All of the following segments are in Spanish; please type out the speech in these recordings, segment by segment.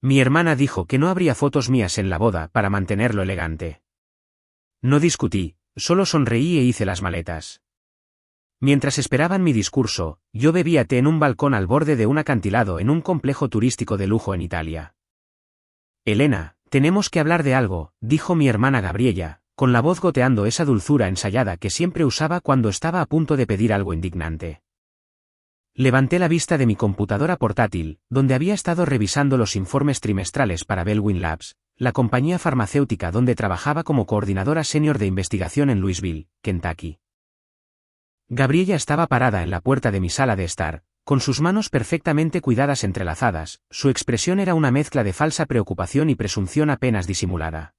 Mi hermana dijo que no habría fotos mías en la boda para mantenerlo elegante. No discutí, solo sonreí e hice las maletas. Mientras esperaban mi discurso, yo bebía té en un balcón al borde de un acantilado en un complejo turístico de lujo en Italia. Elena, tenemos que hablar de algo, dijo mi hermana Gabriella, con la voz goteando esa dulzura ensayada que siempre usaba cuando estaba a punto de pedir algo indignante. Levanté la vista de mi computadora portátil, donde había estado revisando los informes trimestrales para Bellwin Labs, la compañía farmacéutica donde trabajaba como coordinadora senior de investigación en Louisville, Kentucky. Gabriella estaba parada en la puerta de mi sala de estar, con sus manos perfectamente cuidadas entrelazadas, su expresión era una mezcla de falsa preocupación y presunción apenas disimulada.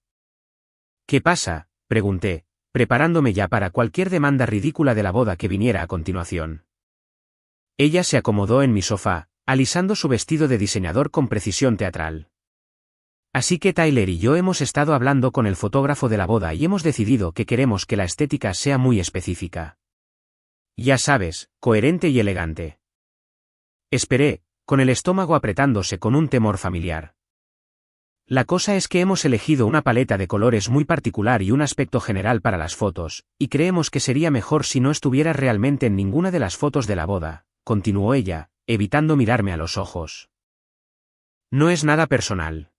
¿Qué pasa?, pregunté, preparándome ya para cualquier demanda ridícula de la boda que viniera a continuación. Ella se acomodó en mi sofá, alisando su vestido de diseñador con precisión teatral. Así que Tyler y yo hemos estado hablando con el fotógrafo de la boda y hemos decidido que queremos que la estética sea muy específica. Ya sabes, coherente y elegante. Esperé, con el estómago apretándose con un temor familiar. La cosa es que hemos elegido una paleta de colores muy particular y un aspecto general para las fotos, y creemos que sería mejor si no estuvieras realmente en ninguna de las fotos de la boda, continuó ella, evitando mirarme a los ojos. No es nada personal.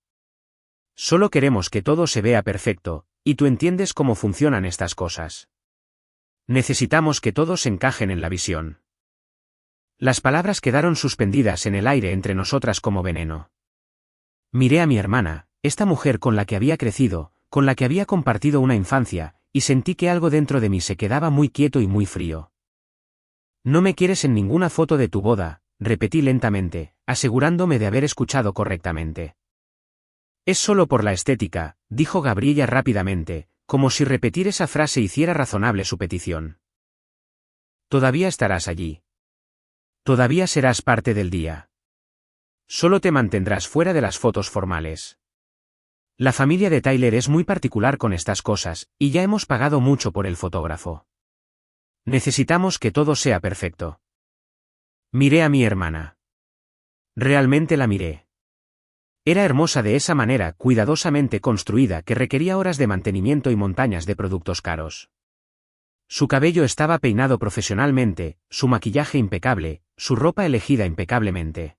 Solo queremos que todo se vea perfecto, y tú entiendes cómo funcionan estas cosas. Necesitamos que todos encajen en la visión. Las palabras quedaron suspendidas en el aire entre nosotras como veneno. Miré a mi hermana, esta mujer con la que había crecido, con la que había compartido una infancia, y sentí que algo dentro de mí se quedaba muy quieto y muy frío. No me quieres en ninguna foto de tu boda, repetí lentamente, asegurándome de haber escuchado correctamente. Es solo por la estética, dijo Gabriella rápidamente, como si repetir esa frase hiciera razonable su petición. Todavía estarás allí. Todavía serás parte del día. Solo te mantendrás fuera de las fotos formales. La familia de Tyler es muy particular con estas cosas, y ya hemos pagado mucho por el fotógrafo. Necesitamos que todo sea perfecto. Miré a mi hermana. Realmente la miré. Era hermosa de esa manera cuidadosamente construida que requería horas de mantenimiento y montañas de productos caros. Su cabello estaba peinado profesionalmente, su maquillaje impecable, su ropa elegida impecablemente.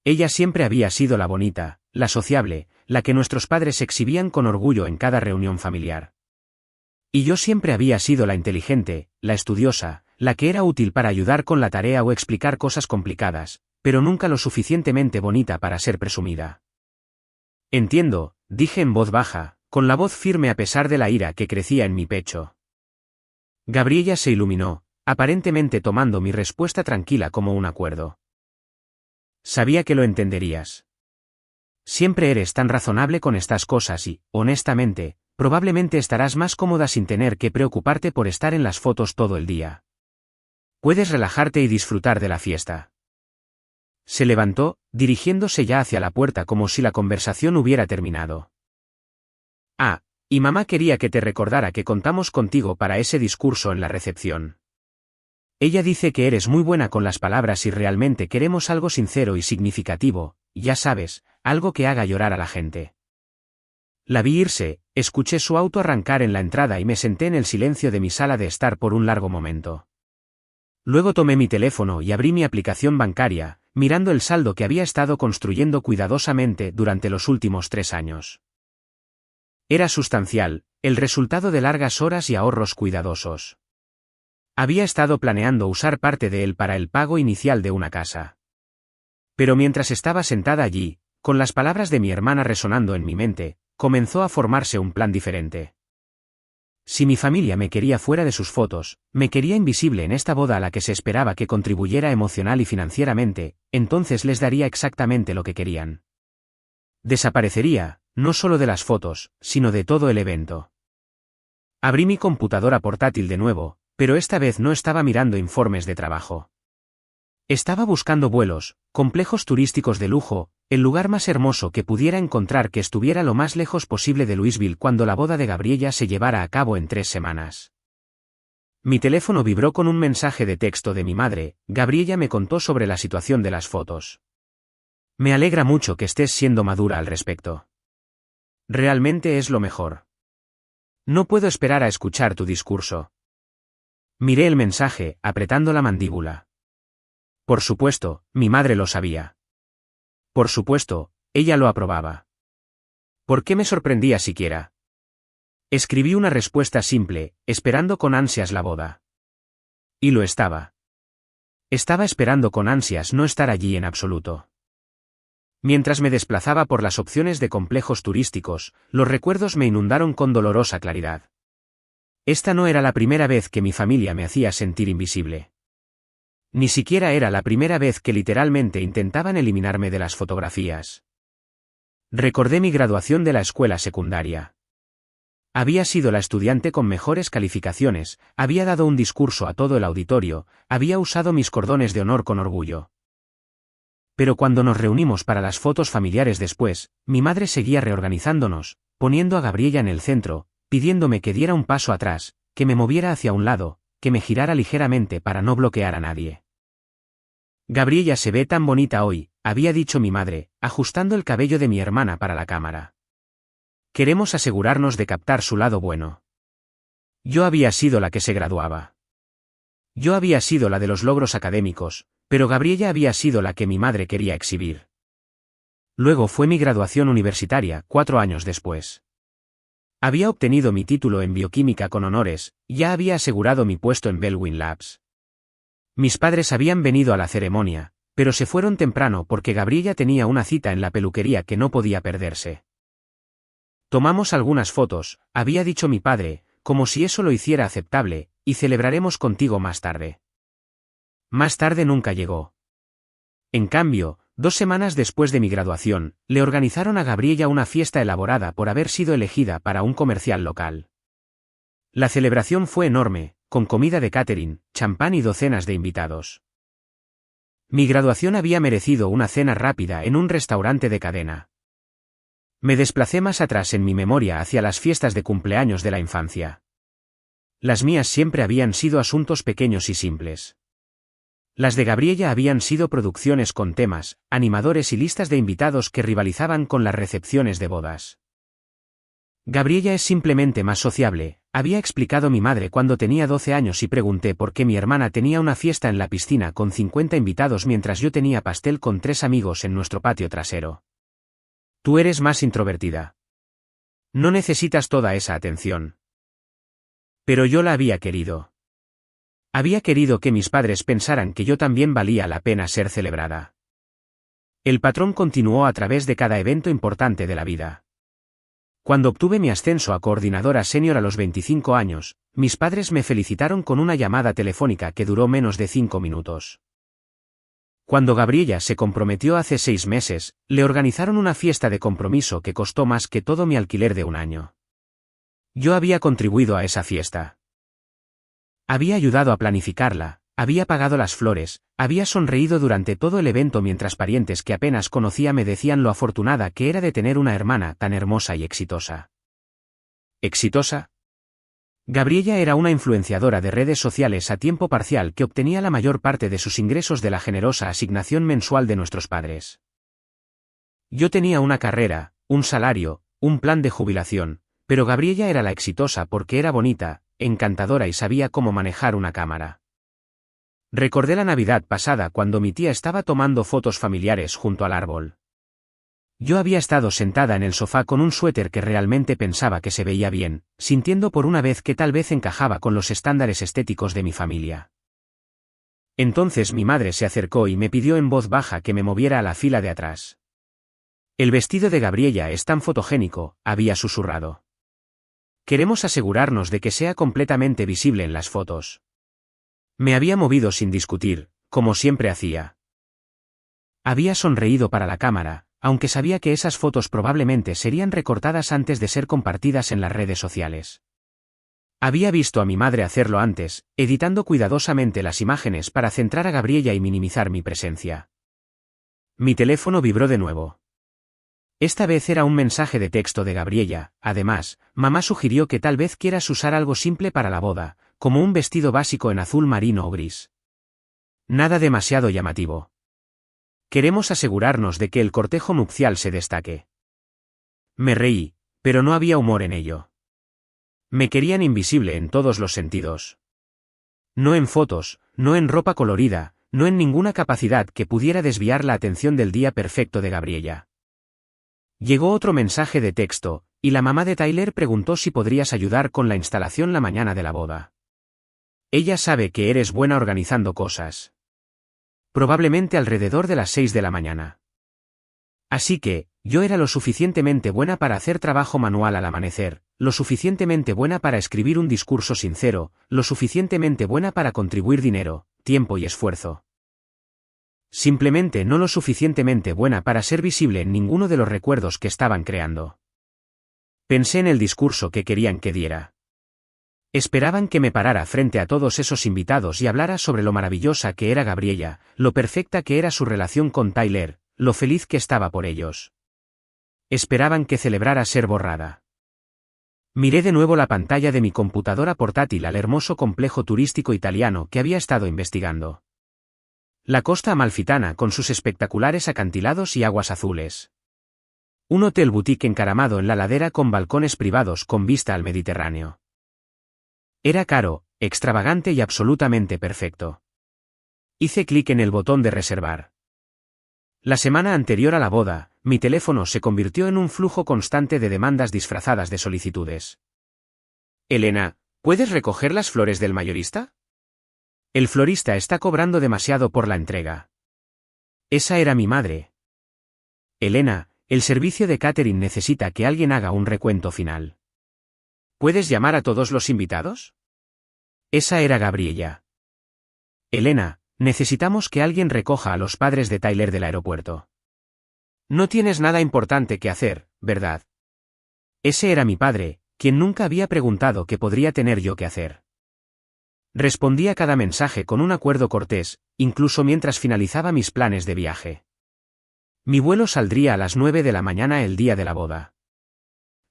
Ella siempre había sido la bonita, la sociable, la que nuestros padres exhibían con orgullo en cada reunión familiar. Y yo siempre había sido la inteligente, la estudiosa, la que era útil para ayudar con la tarea o explicar cosas complicadas, pero nunca lo suficientemente bonita para ser presumida. Entiendo, dije en voz baja, con la voz firme a pesar de la ira que crecía en mi pecho. Gabriella se iluminó, aparentemente tomando mi respuesta tranquila como un acuerdo. Sabía que lo entenderías. Siempre eres tan razonable con estas cosas y, honestamente, probablemente estarás más cómoda sin tener que preocuparte por estar en las fotos todo el día. Puedes relajarte y disfrutar de la fiesta. Se levantó, dirigiéndose ya hacia la puerta como si la conversación hubiera terminado. Ah, y mamá quería que te recordara que contamos contigo para ese discurso en la recepción. Ella dice que eres muy buena con las palabras y realmente queremos algo sincero y significativo, ya sabes, algo que haga llorar a la gente. La vi irse, escuché su auto arrancar en la entrada y me senté en el silencio de mi sala de estar por un largo momento. Luego tomé mi teléfono y abrí mi aplicación bancaria, mirando el saldo que había estado construyendo cuidadosamente durante los últimos 3 años. Era sustancial, el resultado de largas horas y ahorros cuidadosos. Había estado planeando usar parte de él para el pago inicial de una casa. Pero mientras estaba sentada allí, con las palabras de mi hermana resonando en mi mente, comenzó a formarse un plan diferente. Si mi familia me quería fuera de sus fotos, me quería invisible en esta boda a la que se esperaba que contribuyera emocional y financieramente, entonces les daría exactamente lo que querían. Desaparecería, no solo de las fotos, sino de todo el evento. Abrí mi computadora portátil de nuevo, pero esta vez no estaba mirando informes de trabajo. Estaba buscando vuelos, complejos turísticos de lujo, el lugar más hermoso que pudiera encontrar que estuviera lo más lejos posible de Louisville cuando la boda de Gabriella se llevara a cabo en 3 semanas. Mi teléfono vibró con un mensaje de texto de mi madre. Gabriella me contó sobre la situación de las fotos. Me alegra mucho que estés siendo madura al respecto. Realmente es lo mejor. No puedo esperar a escuchar tu discurso. Miré el mensaje, apretando la mandíbula. Por supuesto, mi madre lo sabía. Por supuesto, ella lo aprobaba. ¿Por qué me sorprendía siquiera? Escribí una respuesta simple, esperando con ansias la boda. Y lo estaba. Estaba esperando con ansias no estar allí en absoluto. Mientras me desplazaba por las opciones de complejos turísticos, los recuerdos me inundaron con dolorosa claridad. Esta no era la primera vez que mi familia me hacía sentir invisible. Ni siquiera era la primera vez que literalmente intentaban eliminarme de las fotografías. Recordé mi graduación de la escuela secundaria. Había sido la estudiante con mejores calificaciones, había dado un discurso a todo el auditorio, había usado mis cordones de honor con orgullo. Pero cuando nos reunimos para las fotos familiares después, mi madre seguía reorganizándonos, poniendo a Gabriella en el centro, pidiéndome que diera un paso atrás, que me moviera hacia un lado, que me girara ligeramente para no bloquear a nadie. Gabriella se ve tan bonita hoy, había dicho mi madre, ajustando el cabello de mi hermana para la cámara. Queremos asegurarnos de captar su lado bueno. Yo había sido la que se graduaba. Yo había sido la de los logros académicos, pero Gabriella había sido la que mi madre quería exhibir. Luego fue mi graduación universitaria, 4 años después. Había obtenido mi título en bioquímica con honores, ya había asegurado mi puesto en Bellwin Labs. Mis padres habían venido a la ceremonia, pero se fueron temprano porque Gabriella tenía una cita en la peluquería que no podía perderse. Tomamos algunas fotos, había dicho mi padre, como si eso lo hiciera aceptable, y celebraremos contigo más tarde. Más tarde nunca llegó. En cambio, 2 semanas después de mi graduación, le organizaron a Gabriella una fiesta elaborada por haber sido elegida para un comercial local. La celebración fue enorme, con comida de catering, champán y docenas de invitados. Mi graduación había merecido una cena rápida en un restaurante de cadena. Me desplacé más atrás en mi memoria hacia las fiestas de cumpleaños de la infancia. Las mías siempre habían sido asuntos pequeños y simples. Las de Gabriella habían sido producciones con temas, animadores y listas de invitados que rivalizaban con las recepciones de bodas. Gabriella es simplemente más sociable, había explicado mi madre cuando tenía 12 años y pregunté por qué mi hermana tenía una fiesta en la piscina con 50 invitados mientras yo tenía pastel con 3 amigos en nuestro patio trasero. Tú eres más introvertida. No necesitas toda esa atención. Pero yo la había querido. Había querido que mis padres pensaran que yo también valía la pena ser celebrada. El patrón continuó a través de cada evento importante de la vida. Cuando obtuve mi ascenso a coordinadora senior a los 25 años, mis padres me felicitaron con una llamada telefónica que duró menos de 5 minutos. Cuando Gabriella se comprometió hace 6 meses, le organizaron una fiesta de compromiso que costó más que todo mi alquiler de un año. Yo había contribuido a esa fiesta. Había ayudado a planificarla, había pagado las flores, había sonreído durante todo el evento mientras parientes que apenas conocía me decían lo afortunada que era de tener una hermana tan hermosa y exitosa. ¿Exitosa? Gabriella era una influenciadora de redes sociales a tiempo parcial que obtenía la mayor parte de sus ingresos de la generosa asignación mensual de nuestros padres. Yo tenía una carrera, un salario, un plan de jubilación, pero Gabriella era la exitosa porque era bonita, encantadora y sabía cómo manejar una cámara. Recordé la Navidad pasada cuando mi tía estaba tomando fotos familiares junto al árbol. Yo había estado sentada en el sofá con un suéter que realmente pensaba que se veía bien, sintiendo por una vez que tal vez encajaba con los estándares estéticos de mi familia. Entonces mi madre se acercó y me pidió en voz baja que me moviera a la fila de atrás. El vestido de Gabriella es tan fotogénico, había susurrado. Queremos asegurarnos de que sea completamente visible en las fotos. Me había movido sin discutir, como siempre hacía. Había sonreído para la cámara, aunque sabía que esas fotos probablemente serían recortadas antes de ser compartidas en las redes sociales. Había visto a mi madre hacerlo antes, editando cuidadosamente las imágenes para centrar a Gabriella y minimizar mi presencia. Mi teléfono vibró de nuevo. Esta vez era un mensaje de texto de Gabriella. Además, mamá sugirió que tal vez quieras usar algo simple para la boda, como un vestido básico en azul marino o gris. Nada demasiado llamativo. Queremos asegurarnos de que el cortejo nupcial se destaque. Me reí, pero no había humor en ello. Me querían invisible en todos los sentidos. No en fotos, no en ropa colorida, no en ninguna capacidad que pudiera desviar la atención del día perfecto de Gabriella. Llegó otro mensaje de texto, y la mamá de Tyler preguntó si podrías ayudar con la instalación la mañana de la boda. Ella sabe que eres buena organizando cosas. Probablemente alrededor de las 6 de la mañana. Así que, yo era lo suficientemente buena para hacer trabajo manual al amanecer, lo suficientemente buena para escribir un discurso sincero, lo suficientemente buena para contribuir dinero, tiempo y esfuerzo. Simplemente no lo suficientemente buena para ser visible en ninguno de los recuerdos que estaban creando. Pensé en el discurso que querían que diera. Esperaban que me parara frente a todos esos invitados y hablara sobre lo maravillosa que era Gabriella, lo perfecta que era su relación con Tyler, lo feliz que estaba por ellos. Esperaban que celebrara ser borrada. Miré de nuevo la pantalla de mi computadora portátil al hermoso complejo turístico italiano que había estado investigando. La costa amalfitana con sus espectaculares acantilados y aguas azules. Un hotel boutique encaramado en la ladera con balcones privados con vista al Mediterráneo. Era caro, extravagante y absolutamente perfecto. Hice clic en el botón de reservar. La semana anterior a la boda, mi teléfono se convirtió en un flujo constante de demandas disfrazadas de solicitudes. Elena, ¿puedes recoger las flores del mayorista? El florista está cobrando demasiado por la entrega. Esa era mi madre. Elena, el servicio de catering necesita que alguien haga un recuento final. ¿Puedes llamar a todos los invitados? Esa era Gabriella. Elena, necesitamos que alguien recoja a los padres de Tyler del aeropuerto. No tienes nada importante que hacer, ¿verdad? Ese era mi padre, quien nunca había preguntado qué podría tener yo que hacer. Respondí a cada mensaje con un acuerdo cortés, incluso mientras finalizaba mis planes de viaje. Mi vuelo saldría a las 9 de la mañana el día de la boda.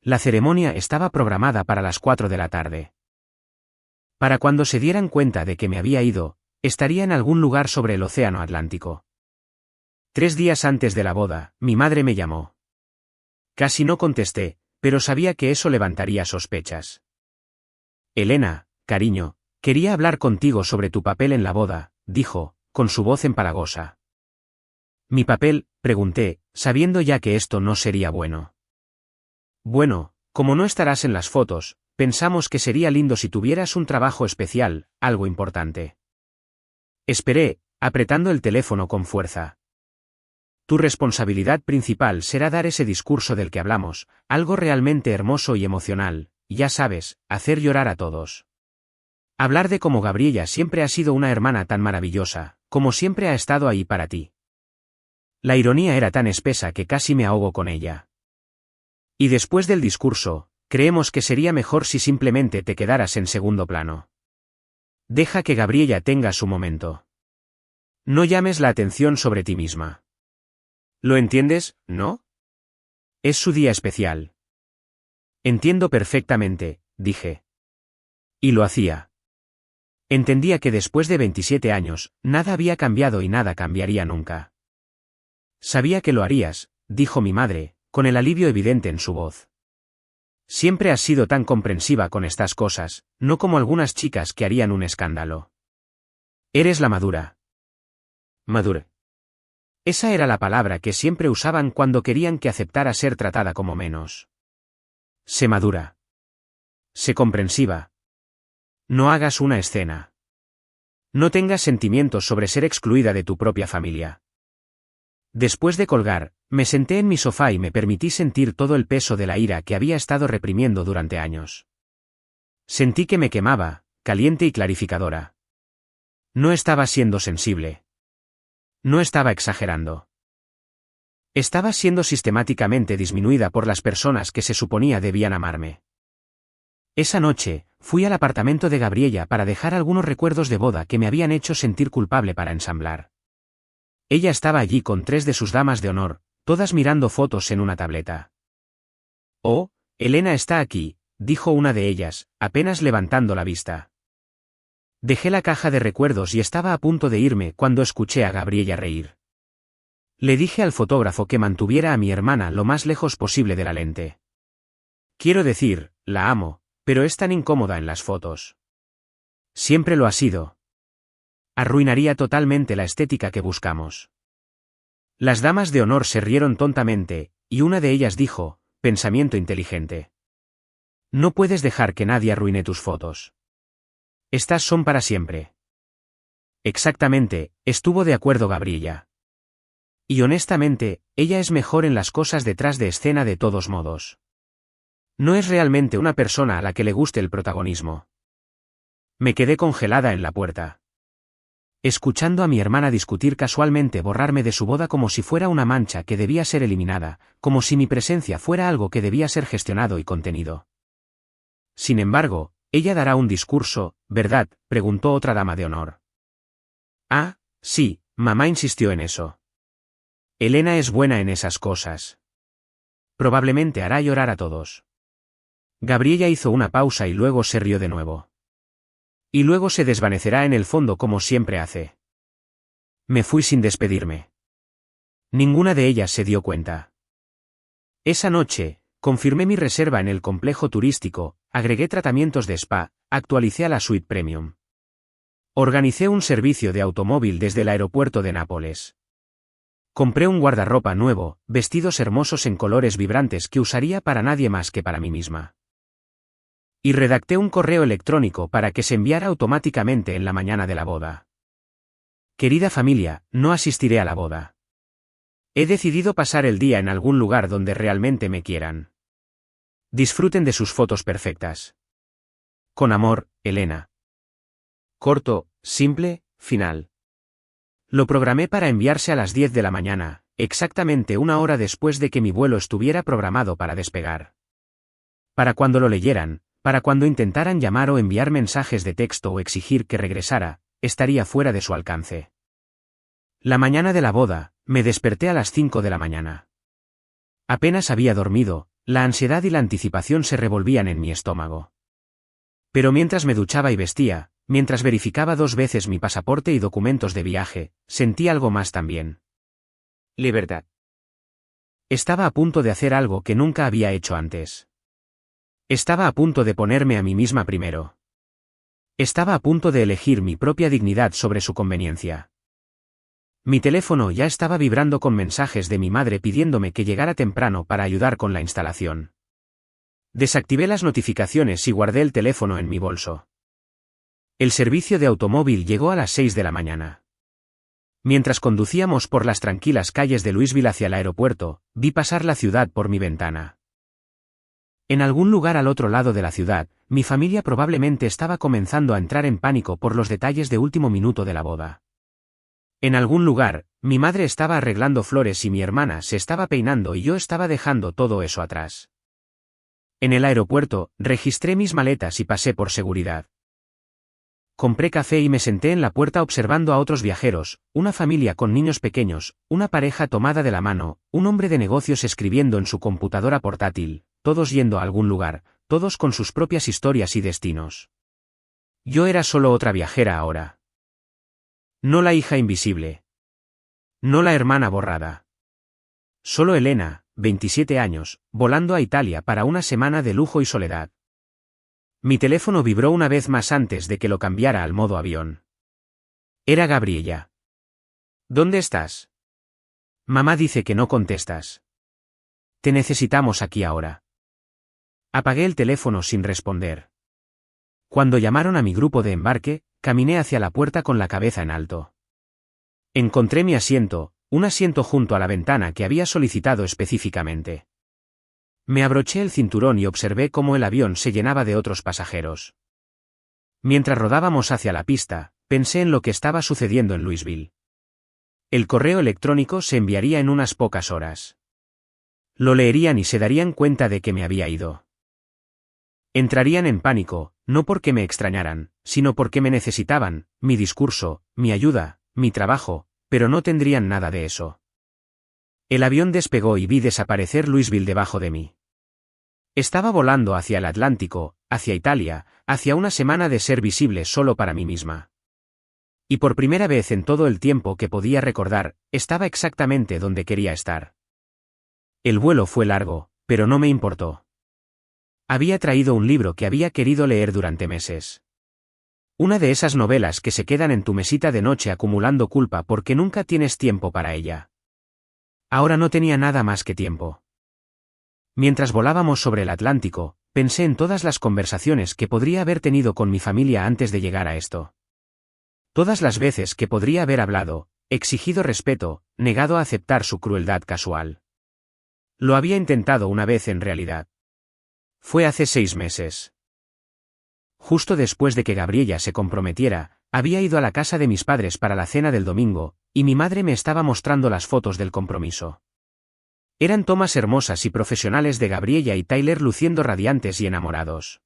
La ceremonia estaba programada para las 4 de la tarde. Para cuando se dieran cuenta de que me había ido, estaría en algún lugar sobre el océano Atlántico. 3 días antes de la boda, mi madre me llamó. Casi no contesté, pero sabía que eso levantaría sospechas. Elena, cariño, quería hablar contigo sobre tu papel en la boda, dijo, con su voz empalagosa. ¿Mi papel?, pregunté, sabiendo ya que esto no sería bueno. Bueno, como no estarás en las fotos, pensamos que sería lindo si tuvieras un trabajo especial, algo importante. Esperé, apretando el teléfono con fuerza. Tu responsabilidad principal será dar ese discurso del que hablamos, algo realmente hermoso y emocional, ya sabes, hacer llorar a todos. Hablar de cómo Gabriella siempre ha sido una hermana tan maravillosa, como siempre ha estado ahí para ti. La ironía era tan espesa que casi me ahogo con ella. Y después del discurso, creemos que sería mejor si simplemente te quedaras en segundo plano. Deja que Gabriella tenga su momento. No llames la atención sobre ti misma. ¿Lo entiendes, no? Es su día especial. Entiendo perfectamente, dije. Y lo hacía. Entendía que después de 27 años, nada había cambiado y nada cambiaría nunca. Sabía que lo harías, dijo mi madre, con el alivio evidente en su voz. Siempre has sido tan comprensiva con estas cosas, no como algunas chicas que harían un escándalo. Eres la madura. Madura. Esa era la palabra que siempre usaban cuando querían que aceptara ser tratada como menos. Sé madura. Sé comprensiva. No hagas una escena. No tengas sentimientos sobre ser excluida de tu propia familia. Después de colgar, me senté en mi sofá y me permití sentir todo el peso de la ira que había estado reprimiendo durante años. Sentí que me quemaba, caliente y clarificadora. No estaba siendo sensible. No estaba exagerando. Estaba siendo sistemáticamente disminuida por las personas que se suponía debían amarme. Esa noche, fui al apartamento de Gabriella para dejar algunos recuerdos de boda que me habían hecho sentir culpable para ensamblar. Ella estaba allí con 3 de sus damas de honor, todas mirando fotos en una tableta. Oh, Elena está aquí, dijo una de ellas, apenas levantando la vista. Dejé la caja de recuerdos y estaba a punto de irme cuando escuché a Gabriella reír. Le dije al fotógrafo que mantuviera a mi hermana lo más lejos posible de la lente. Quiero decir, la amo, pero es tan incómoda en las fotos. Siempre lo ha sido. Arruinaría totalmente la estética que buscamos. Las damas de honor se rieron tontamente, y una de ellas dijo, pensamiento inteligente. No puedes dejar que nadie arruine tus fotos. Estas son para siempre. Exactamente, estuvo de acuerdo Gabriella. Y honestamente, ella es mejor en las cosas detrás de escena de todos modos. No es realmente una persona a la que le guste el protagonismo. Me quedé congelada en la puerta. Escuchando a mi hermana discutir casualmente borrarme de su boda como si fuera una mancha que debía ser eliminada, como si mi presencia fuera algo que debía ser gestionado y contenido. Sin embargo, ella dará un discurso, ¿verdad?, preguntó otra dama de honor. Ah, sí, mamá insistió en eso. Elena es buena en esas cosas. Probablemente hará llorar a todos. Gabriella hizo una pausa y luego se rió de nuevo. Y luego se desvanecerá en el fondo como siempre hace. Me fui sin despedirme. Ninguna de ellas se dio cuenta. Esa noche, confirmé mi reserva en el complejo turístico, agregué tratamientos de spa, actualicé a la suite premium. Organicé un servicio de automóvil desde el aeropuerto de Nápoles. Compré un guardarropa nuevo, vestidos hermosos en colores vibrantes que usaría para nadie más que para mí misma. Y redacté un correo electrónico para que se enviara automáticamente en la mañana de la boda. Querida familia, no asistiré a la boda. He decidido pasar el día en algún lugar donde realmente me quieran. Disfruten de sus fotos perfectas. Con amor, Elena. Corto, simple, final. Lo programé para enviarse a las 10 de la mañana, exactamente una hora después de que mi vuelo estuviera programado para despegar. Para cuando lo leyeran, para cuando intentaran llamar o enviar mensajes de texto o exigir que regresara, estaría fuera de su alcance. La mañana de la boda, me desperté a las 5 de la mañana. Apenas había dormido, la ansiedad y la anticipación se revolvían en mi estómago. Pero mientras me duchaba y vestía, mientras verificaba 2 veces mi pasaporte y documentos de viaje, sentí algo más también. Libertad. Estaba a punto de hacer algo que nunca había hecho antes. Estaba a punto de ponerme a mí misma primero. Estaba a punto de elegir mi propia dignidad sobre su conveniencia. Mi teléfono ya estaba vibrando con mensajes de mi madre pidiéndome que llegara temprano para ayudar con la instalación. Desactivé las notificaciones y guardé el teléfono en mi bolso. El servicio de automóvil llegó a las 6 de la mañana. Mientras conducíamos por las tranquilas calles de Louisville hacia el aeropuerto, vi pasar la ciudad por mi ventana. En algún lugar al otro lado de la ciudad, mi familia probablemente estaba comenzando a entrar en pánico por los detalles de último minuto de la boda. En algún lugar, mi madre estaba arreglando flores y mi hermana se estaba peinando y yo estaba dejando todo eso atrás. En el aeropuerto, registré mis maletas y pasé por seguridad. Compré café y me senté en la puerta observando a otros viajeros, una familia con niños pequeños, una pareja tomada de la mano, un hombre de negocios escribiendo en su computadora portátil, todos yendo a algún lugar, todos con sus propias historias y destinos. Yo era solo otra viajera ahora. No la hija invisible. No la hermana borrada. Solo Elena, 27 años, volando a Italia para una semana de lujo y soledad. Mi teléfono vibró una vez más antes de que lo cambiara al modo avión. Era Gabriella. ¿Dónde estás? Mamá dice que no contestas. Te necesitamos aquí ahora. Apagué el teléfono sin responder. Cuando llamaron a mi grupo de embarque, caminé hacia la puerta con la cabeza en alto. Encontré mi asiento, un asiento junto a la ventana que había solicitado específicamente. Me abroché el cinturón y observé cómo el avión se llenaba de otros pasajeros. Mientras rodábamos hacia la pista, pensé en lo que estaba sucediendo en Louisville. El correo electrónico se enviaría en unas pocas horas. Lo leerían y se darían cuenta de que me había ido. Entrarían en pánico, no porque me extrañaran, sino porque me necesitaban, mi discurso, mi ayuda, mi trabajo, pero no tendrían nada de eso. El avión despegó y vi desaparecer Louisville debajo de mí. Estaba volando hacia el Atlántico, hacia Italia, hacia una semana de ser visible solo para mí misma. Y por primera vez en todo el tiempo que podía recordar, estaba exactamente donde quería estar. El vuelo fue largo, pero no me importó. Había traído un libro que había querido leer durante meses. Una de esas novelas que se quedan en tu mesita de noche acumulando culpa porque nunca tienes tiempo para ella. Ahora no tenía nada más que tiempo. Mientras volábamos sobre el Atlántico, pensé en todas las conversaciones que podría haber tenido con mi familia antes de llegar a esto. Todas las veces que podría haber hablado, exigido respeto, negado a aceptar su crueldad casual. Lo había intentado una vez en realidad. Fue hace 6 meses. Justo después de que Gabriella se comprometiera, había ido a la casa de mis padres para la cena del domingo, y mi madre me estaba mostrando las fotos del compromiso. Eran tomas hermosas y profesionales de Gabriella y Tyler luciendo radiantes y enamorados.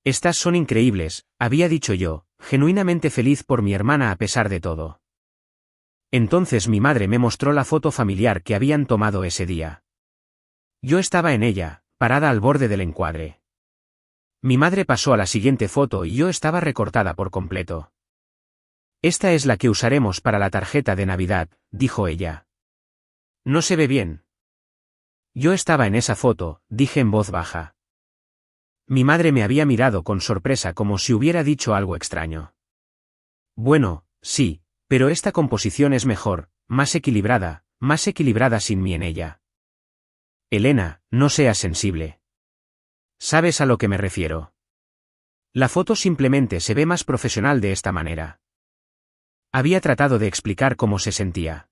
Estas son increíbles, había dicho yo, genuinamente feliz por mi hermana a pesar de todo. Entonces mi madre me mostró la foto familiar que habían tomado ese día. Yo estaba en ella, parada al borde del encuadre. Mi madre pasó a la siguiente foto y yo estaba recortada por completo. Esta es la que usaremos para la tarjeta de Navidad, dijo ella. No se ve bien. Yo estaba en esa foto, dije en voz baja. Mi madre me había mirado con sorpresa como si hubiera dicho algo extraño. Bueno, sí, pero esta composición es mejor, más equilibrada sin mí en ella. Elena, no seas sensible. ¿Sabes a lo que me refiero? La foto simplemente se ve más profesional de esta manera. Había tratado de explicar cómo se sentía.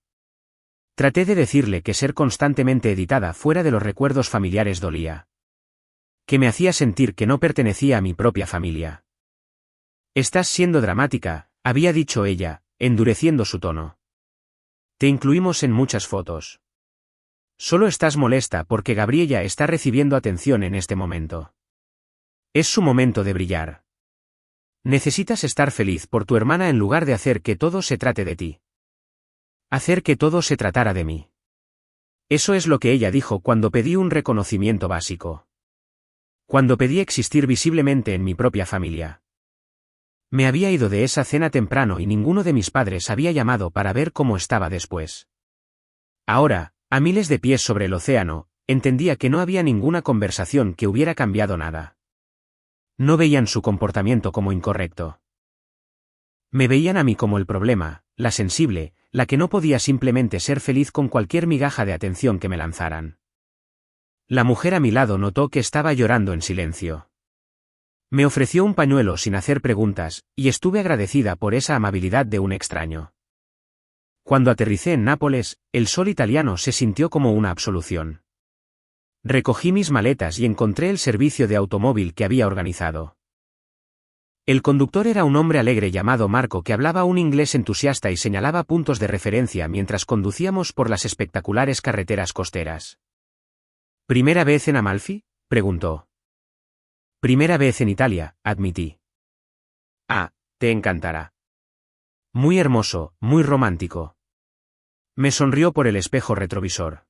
Traté de decirle que ser constantemente editada fuera de los recuerdos familiares dolía. Que me hacía sentir que no pertenecía a mi propia familia. Estás siendo dramática, había dicho ella, endureciendo su tono. Te incluimos en muchas fotos. Solo estás molesta porque Gabriella está recibiendo atención en este momento. Es su momento de brillar. Necesitas estar feliz por tu hermana en lugar de hacer que todo se trate de ti. Hacer que todo se tratara de mí. Eso es lo que ella dijo cuando pedí un reconocimiento básico. Cuando pedí existir visiblemente en mi propia familia. Me había ido de esa cena temprano y ninguno de mis padres había llamado para ver cómo estaba después. Ahora, a miles de pies sobre el océano, entendía que no había ninguna conversación que hubiera cambiado nada. No veían su comportamiento como incorrecto. Me veían a mí como el problema, la sensible, la que no podía simplemente ser feliz con cualquier migaja de atención que me lanzaran. La mujer a mi lado notó que estaba llorando en silencio. Me ofreció un pañuelo sin hacer preguntas, y estuve agradecida por esa amabilidad de un extraño. Cuando aterricé en Nápoles, el sol italiano se sintió como una absolución. Recogí mis maletas y encontré el servicio de automóvil que había organizado. El conductor era un hombre alegre llamado Marco que hablaba un inglés entusiasta y señalaba puntos de referencia mientras conducíamos por las espectaculares carreteras costeras. ¿Primera vez en Amalfi?, preguntó. Primera vez en Italia, admití. Ah, te encantará. Muy hermoso, muy romántico. Me sonrió por el espejo retrovisor.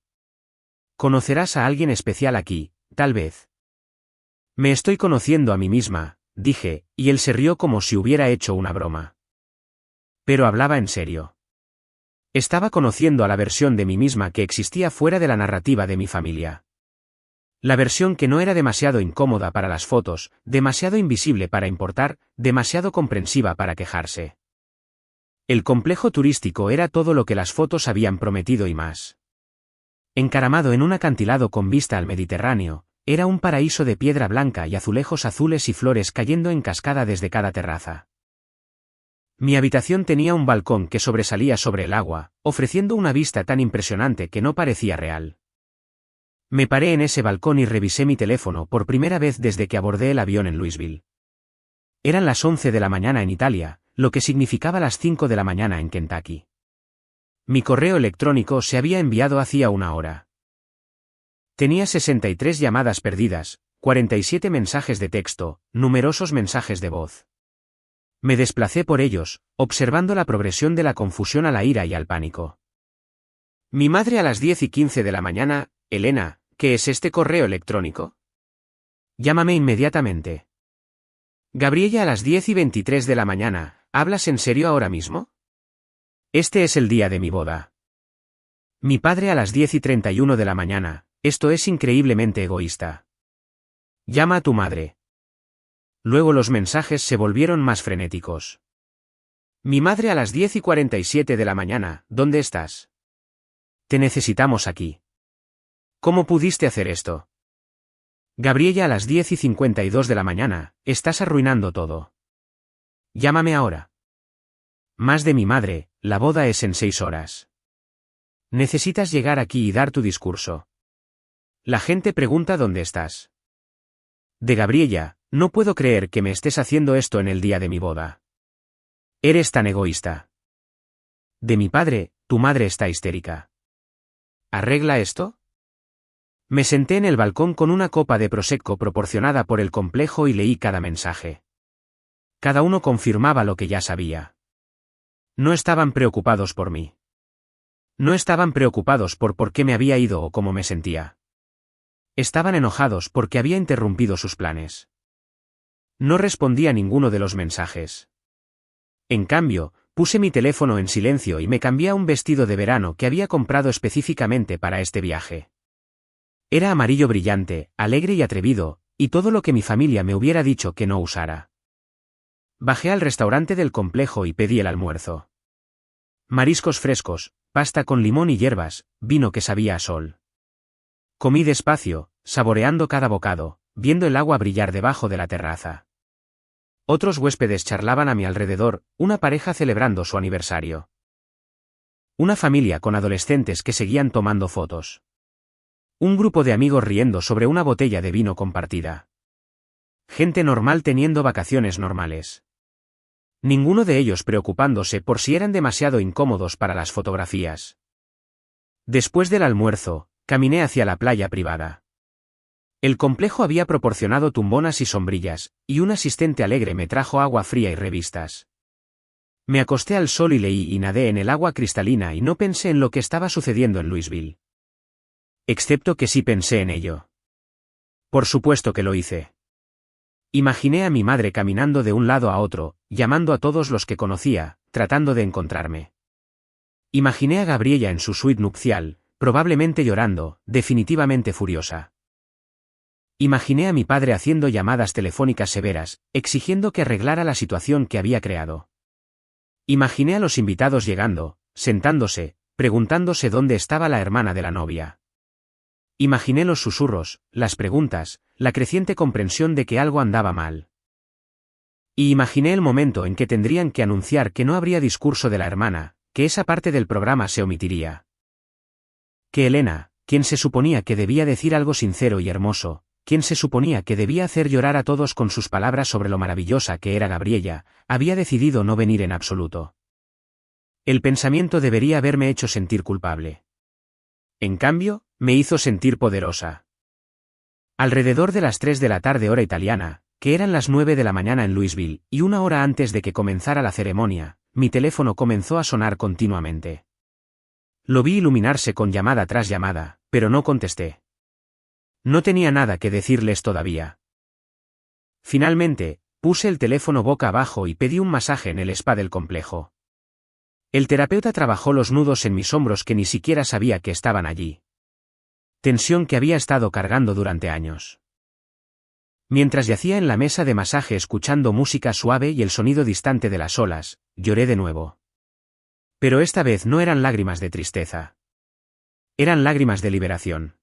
Conocerás a alguien especial aquí, tal vez. Me estoy conociendo a mí misma, dije, y él se rió como si hubiera hecho una broma. Pero hablaba en serio. Estaba conociendo a la versión de mí misma que existía fuera de la narrativa de mi familia. La versión que no era demasiado incómoda para las fotos, demasiado invisible para importar, demasiado comprensiva para quejarse. El complejo turístico era todo lo que las fotos habían prometido y más. Encaramado en un acantilado con vista al Mediterráneo, era un paraíso de piedra blanca y azulejos azules y flores cayendo en cascada desde cada terraza. Mi habitación tenía un balcón que sobresalía sobre el agua, ofreciendo una vista tan impresionante que no parecía real. Me paré en ese balcón y revisé mi teléfono por primera vez desde que abordé el avión en Louisville. Eran las 11 de la mañana en Italia, lo que significaba las 5 de la mañana en Kentucky. Mi correo electrónico se había enviado hacía una hora. Tenía 63 llamadas perdidas, 47 mensajes de texto, numerosos mensajes de voz. Me desplacé por ellos, observando la progresión de la confusión a la ira y al pánico. Mi madre a las 10:15 de la mañana, Elena, ¿qué es este correo electrónico? Llámame inmediatamente. Gabriella a las 10:23 de la mañana, ¿Hablas en serio ahora mismo? Este es el día de mi boda. Mi padre a las 10:31 de la mañana, esto es increíblemente egoísta. Llama a tu madre. Luego los mensajes se volvieron más frenéticos. Mi madre a las 10:47 de la mañana, ¿dónde estás? Te necesitamos aquí. ¿Cómo pudiste hacer esto? Gabriella a las 10:52 de la mañana, estás arruinando todo. Llámame ahora. Más de mi madre, la boda es en 6 horas. Necesitas llegar aquí y dar tu discurso. La gente pregunta dónde estás. De Gabriella, no puedo creer que me estés haciendo esto en el día de mi boda. Eres tan egoísta. De mi padre, tu madre está histérica. ¿Arregla esto? Me senté en el balcón con una copa de prosecco proporcionada por el complejo y leí cada mensaje. Cada uno confirmaba lo que ya sabía. No estaban preocupados por mí. No estaban preocupados por qué me había ido o cómo me sentía. Estaban enojados porque había interrumpido sus planes. No respondí a ninguno de los mensajes. En cambio, puse mi teléfono en silencio y me cambié a un vestido de verano que había comprado específicamente para este viaje. Era amarillo brillante, alegre y atrevido, y todo lo que mi familia me hubiera dicho que no usara. Bajé al restaurante del complejo y pedí el almuerzo. Mariscos frescos, pasta con limón y hierbas, vino que sabía a sol. Comí despacio, saboreando cada bocado, viendo el agua brillar debajo de la terraza. Otros huéspedes charlaban a mi alrededor, una pareja celebrando su aniversario. Una familia con adolescentes que seguían tomando fotos. Un grupo de amigos riendo sobre una botella de vino compartida. Gente normal teniendo vacaciones normales. Ninguno de ellos preocupándose por si eran demasiado incómodos para las fotografías. Después del almuerzo, caminé hacia la playa privada. El complejo había proporcionado tumbonas y sombrillas, y un asistente alegre me trajo agua fría y revistas. Me acosté al sol y leí y nadé en el agua cristalina y no pensé en lo que estaba sucediendo en Louisville. Excepto que sí pensé en ello. Por supuesto que lo hice. Imaginé a mi madre caminando de un lado a otro, llamando a todos los que conocía, tratando de encontrarme. Imaginé a Gabriella en su suite nupcial, probablemente llorando, definitivamente furiosa. Imaginé a mi padre haciendo llamadas telefónicas severas, exigiendo que arreglara la situación que había creado. Imaginé a los invitados llegando, sentándose, preguntándose dónde estaba la hermana de la novia. Imaginé los susurros, las preguntas, la creciente comprensión de que algo andaba mal. Y imaginé el momento en que tendrían que anunciar que no habría discurso de la hermana, que esa parte del programa se omitiría. Que Elena, quien se suponía que debía decir algo sincero y hermoso, quien se suponía que debía hacer llorar a todos con sus palabras sobre lo maravillosa que era Gabriella, había decidido no venir en absoluto. El pensamiento debería haberme hecho sentir culpable. En cambio, me hizo sentir poderosa. Alrededor de las 3 de la tarde hora italiana, que eran las 9 de la mañana en Louisville, y una hora antes de que comenzara la ceremonia, mi teléfono comenzó a sonar continuamente. Lo vi iluminarse con llamada tras llamada, pero no contesté. No tenía nada que decirles todavía. Finalmente, puse el teléfono boca abajo y pedí un masaje en el spa del complejo. El terapeuta trabajó los nudos en mis hombros que ni siquiera sabía que estaban allí. Tensión que había estado cargando durante años. Mientras yacía en la mesa de masaje escuchando música suave y el sonido distante de las olas, lloré de nuevo. Pero esta vez no eran lágrimas de tristeza. Eran lágrimas de liberación.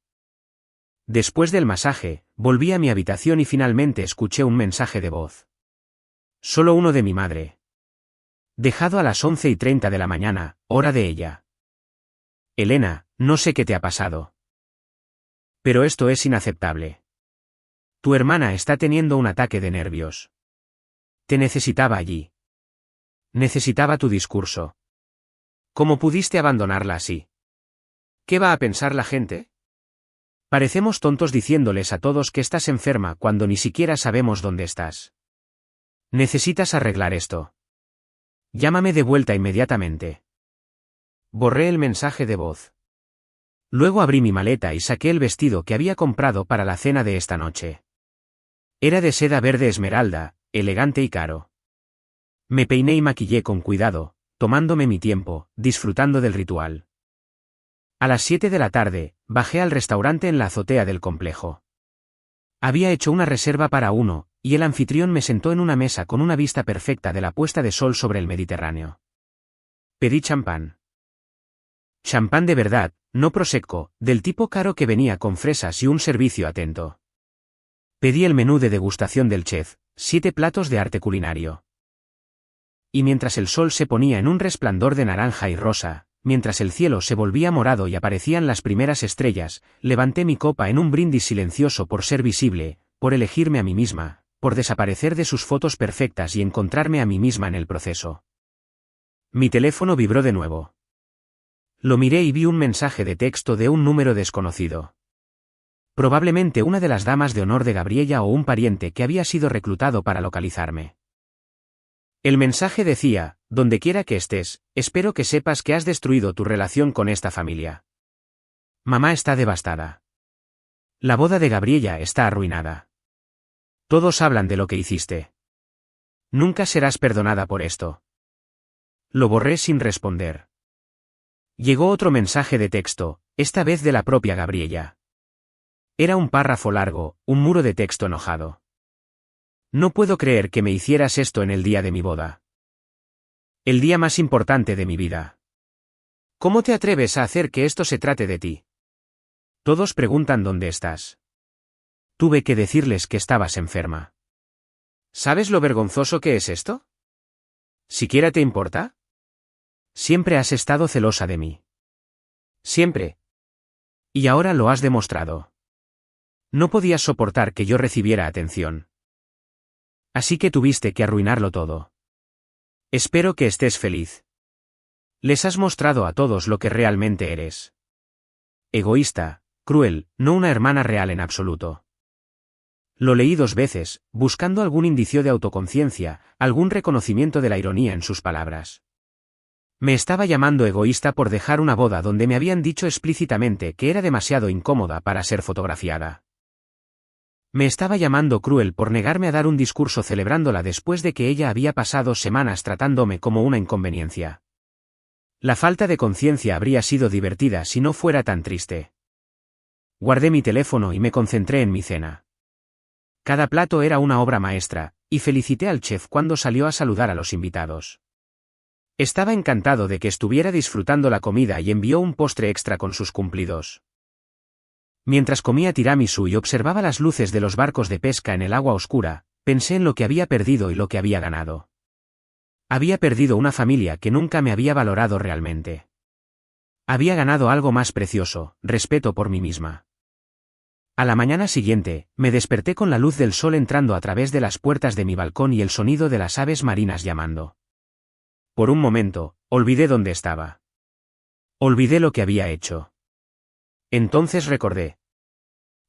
Después del masaje, volví a mi habitación y finalmente escuché un mensaje de voz. Solo uno de mi madre. Dejado a las 11:30 de la mañana, hora de ella. Elena, no sé qué te ha pasado. Pero esto es inaceptable. Tu hermana está teniendo un ataque de nervios. Te necesitaba allí. Necesitaba tu discurso. ¿Cómo pudiste abandonarla así? ¿Qué va a pensar la gente? Parecemos tontos diciéndoles a todos que estás enferma cuando ni siquiera sabemos dónde estás. Necesitas arreglar esto. Llámame de vuelta inmediatamente. Borré el mensaje de voz. Luego abrí mi maleta y saqué el vestido que había comprado para la cena de esta noche. Era de seda verde esmeralda, elegante y caro. Me peiné y maquillé con cuidado, tomándome mi tiempo, disfrutando del ritual. A las 7 de la tarde, bajé al restaurante en la azotea del complejo. Había hecho una reserva para uno, y el anfitrión me sentó en una mesa con una vista perfecta de la puesta de sol sobre el Mediterráneo. Pedí champán. Champán de verdad, no prosecco, del tipo caro que venía con fresas y un servicio atento. Pedí el menú de degustación del chef, 7 platos de arte culinario. Y mientras el sol se ponía en un resplandor de naranja y rosa, mientras el cielo se volvía morado y aparecían las primeras estrellas, levanté mi copa en un brindis silencioso por ser visible, por elegirme a mí misma, por desaparecer de sus fotos perfectas y encontrarme a mí misma en el proceso. Mi teléfono vibró de nuevo. Lo miré y vi un mensaje de texto de un número desconocido. Probablemente una de las damas de honor de Gabriella o un pariente que había sido reclutado para localizarme. El mensaje decía: donde quiera que estés, espero que sepas que has destruido tu relación con esta familia. Mamá está devastada. La boda de Gabriella está arruinada. Todos hablan de lo que hiciste. Nunca serás perdonada por esto. Lo borré sin responder. Llegó otro mensaje de texto, esta vez de la propia Gabriella. Era un párrafo largo, un muro de texto enojado. No puedo creer que me hicieras esto en el día de mi boda. El día más importante de mi vida. ¿Cómo te atreves a hacer que esto se trate de ti? Todos preguntan dónde estás. Tuve que decirles que estabas enferma. ¿Sabes lo vergonzoso que es esto? ¿Siquiera te importa? Siempre has estado celosa de mí. Siempre. Y ahora lo has demostrado. No podías soportar que yo recibiera atención. Así que tuviste que arruinarlo todo. Espero que estés feliz. Les has mostrado a todos lo que realmente eres. Egoísta, cruel, no una hermana real en absoluto. Lo leí 2 veces, buscando algún indicio de autoconciencia, algún reconocimiento de la ironía en sus palabras. Me estaba llamando egoísta por dejar una boda donde me habían dicho explícitamente que era demasiado incómoda para ser fotografiada. Me estaba llamando cruel por negarme a dar un discurso celebrándola después de que ella había pasado semanas tratándome como una inconveniencia. La falta de conciencia habría sido divertida si no fuera tan triste. Guardé mi teléfono y me concentré en mi cena. Cada plato era una obra maestra, y felicité al chef cuando salió a saludar a los invitados. Estaba encantado de que estuviera disfrutando la comida y envió un postre extra con sus cumplidos. Mientras comía tiramisú y observaba las luces de los barcos de pesca en el agua oscura, pensé en lo que había perdido y lo que había ganado. Había perdido una familia que nunca me había valorado realmente. Había ganado algo más precioso, respeto por mí misma. A la mañana siguiente, me desperté con la luz del sol entrando a través de las puertas de mi balcón y el sonido de las aves marinas llamando. Por un momento, olvidé dónde estaba. Olvidé lo que había hecho. Entonces recordé.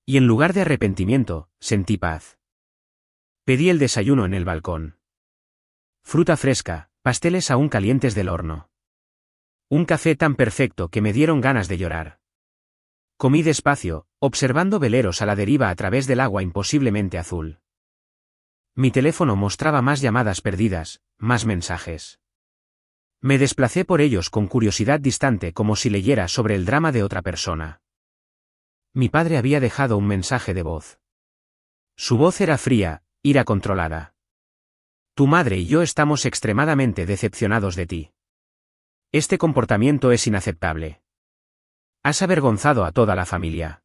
Y en lugar de arrepentimiento, sentí paz. Pedí el desayuno en el balcón. Fruta fresca, pasteles aún calientes del horno. Un café tan perfecto que me dieron ganas de llorar. Comí despacio, observando veleros a la deriva a través del agua imposiblemente azul. Mi teléfono mostraba más llamadas perdidas, más mensajes. Me desplacé por ellos con curiosidad distante como si leyera sobre el drama de otra persona. Mi padre había dejado un mensaje de voz. Su voz era fría, ira controlada. Tu madre y yo estamos extremadamente decepcionados de ti. Este comportamiento es inaceptable. Has avergonzado a toda la familia.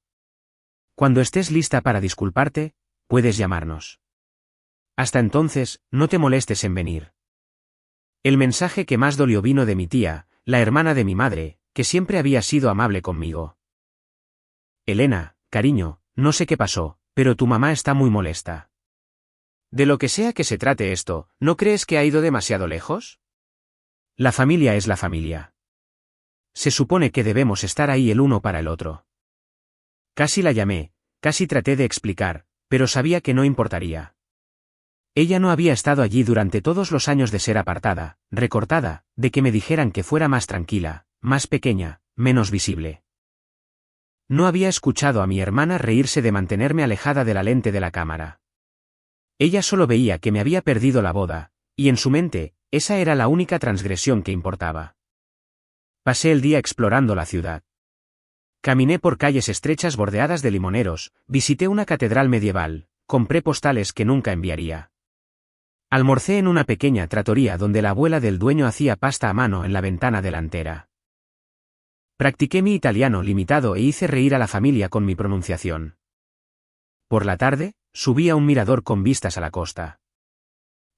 Cuando estés lista para disculparte, puedes llamarnos. Hasta entonces, no te molestes en venir. El mensaje que más dolió vino de mi tía, la hermana de mi madre, que siempre había sido amable conmigo. Elena, cariño, no sé qué pasó, pero tu mamá está muy molesta. De lo que sea que se trate esto, ¿no crees que ha ido demasiado lejos? La familia es la familia. Se supone que debemos estar ahí el uno para el otro. Casi la llamé, casi traté de explicar, pero sabía que no importaría. Ella no había estado allí durante todos los años de ser apartada, recortada, de que me dijeran que fuera más tranquila, más pequeña, menos visible. No había escuchado a mi hermana reírse de mantenerme alejada de la lente de la cámara. Ella solo veía que me había perdido la boda, y en su mente, esa era la única transgresión que importaba. Pasé el día explorando la ciudad. Caminé por calles estrechas bordeadas de limoneros, visité una catedral medieval, compré postales que nunca enviaría. Almorcé en una pequeña trattoria donde la abuela del dueño hacía pasta a mano en la ventana delantera. Practiqué mi italiano limitado e hice reír a la familia con mi pronunciación. Por la tarde, subí a un mirador con vistas a la costa.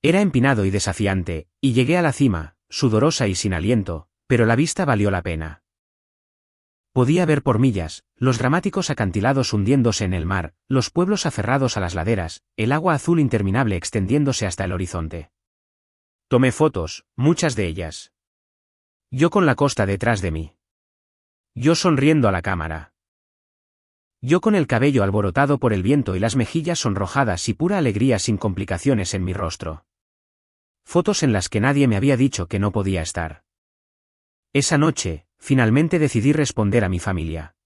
Era empinado y desafiante, y llegué a la cima, sudorosa y sin aliento, pero la vista valió la pena. Podía ver por millas, los dramáticos acantilados hundiéndose en el mar, los pueblos aferrados a las laderas, el agua azul interminable extendiéndose hasta el horizonte. Tomé fotos, muchas de ellas. Yo con la costa detrás de mí. Yo sonriendo a la cámara. Yo con el cabello alborotado por el viento y las mejillas sonrojadas y pura alegría sin complicaciones en mi rostro. Fotos en las que nadie me había dicho que no podía estar. Esa noche, finalmente decidí responder a mi familia.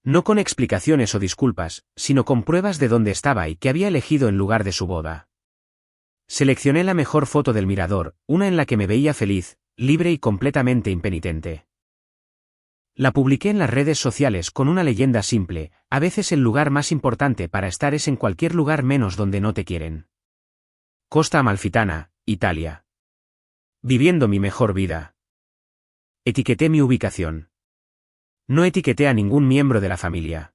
No con explicaciones o disculpas, sino con pruebas de dónde estaba y que había elegido en lugar de su boda. Seleccioné la mejor foto del mirador, una en la que me veía feliz, libre y completamente impenitente. La publiqué en las redes sociales con una leyenda simple: a veces el lugar más importante para estar es en cualquier lugar menos donde no te quieren. Costa Amalfitana, Italia. Viviendo mi mejor vida. Etiqueté mi ubicación. No etiqueté a ningún miembro de la familia.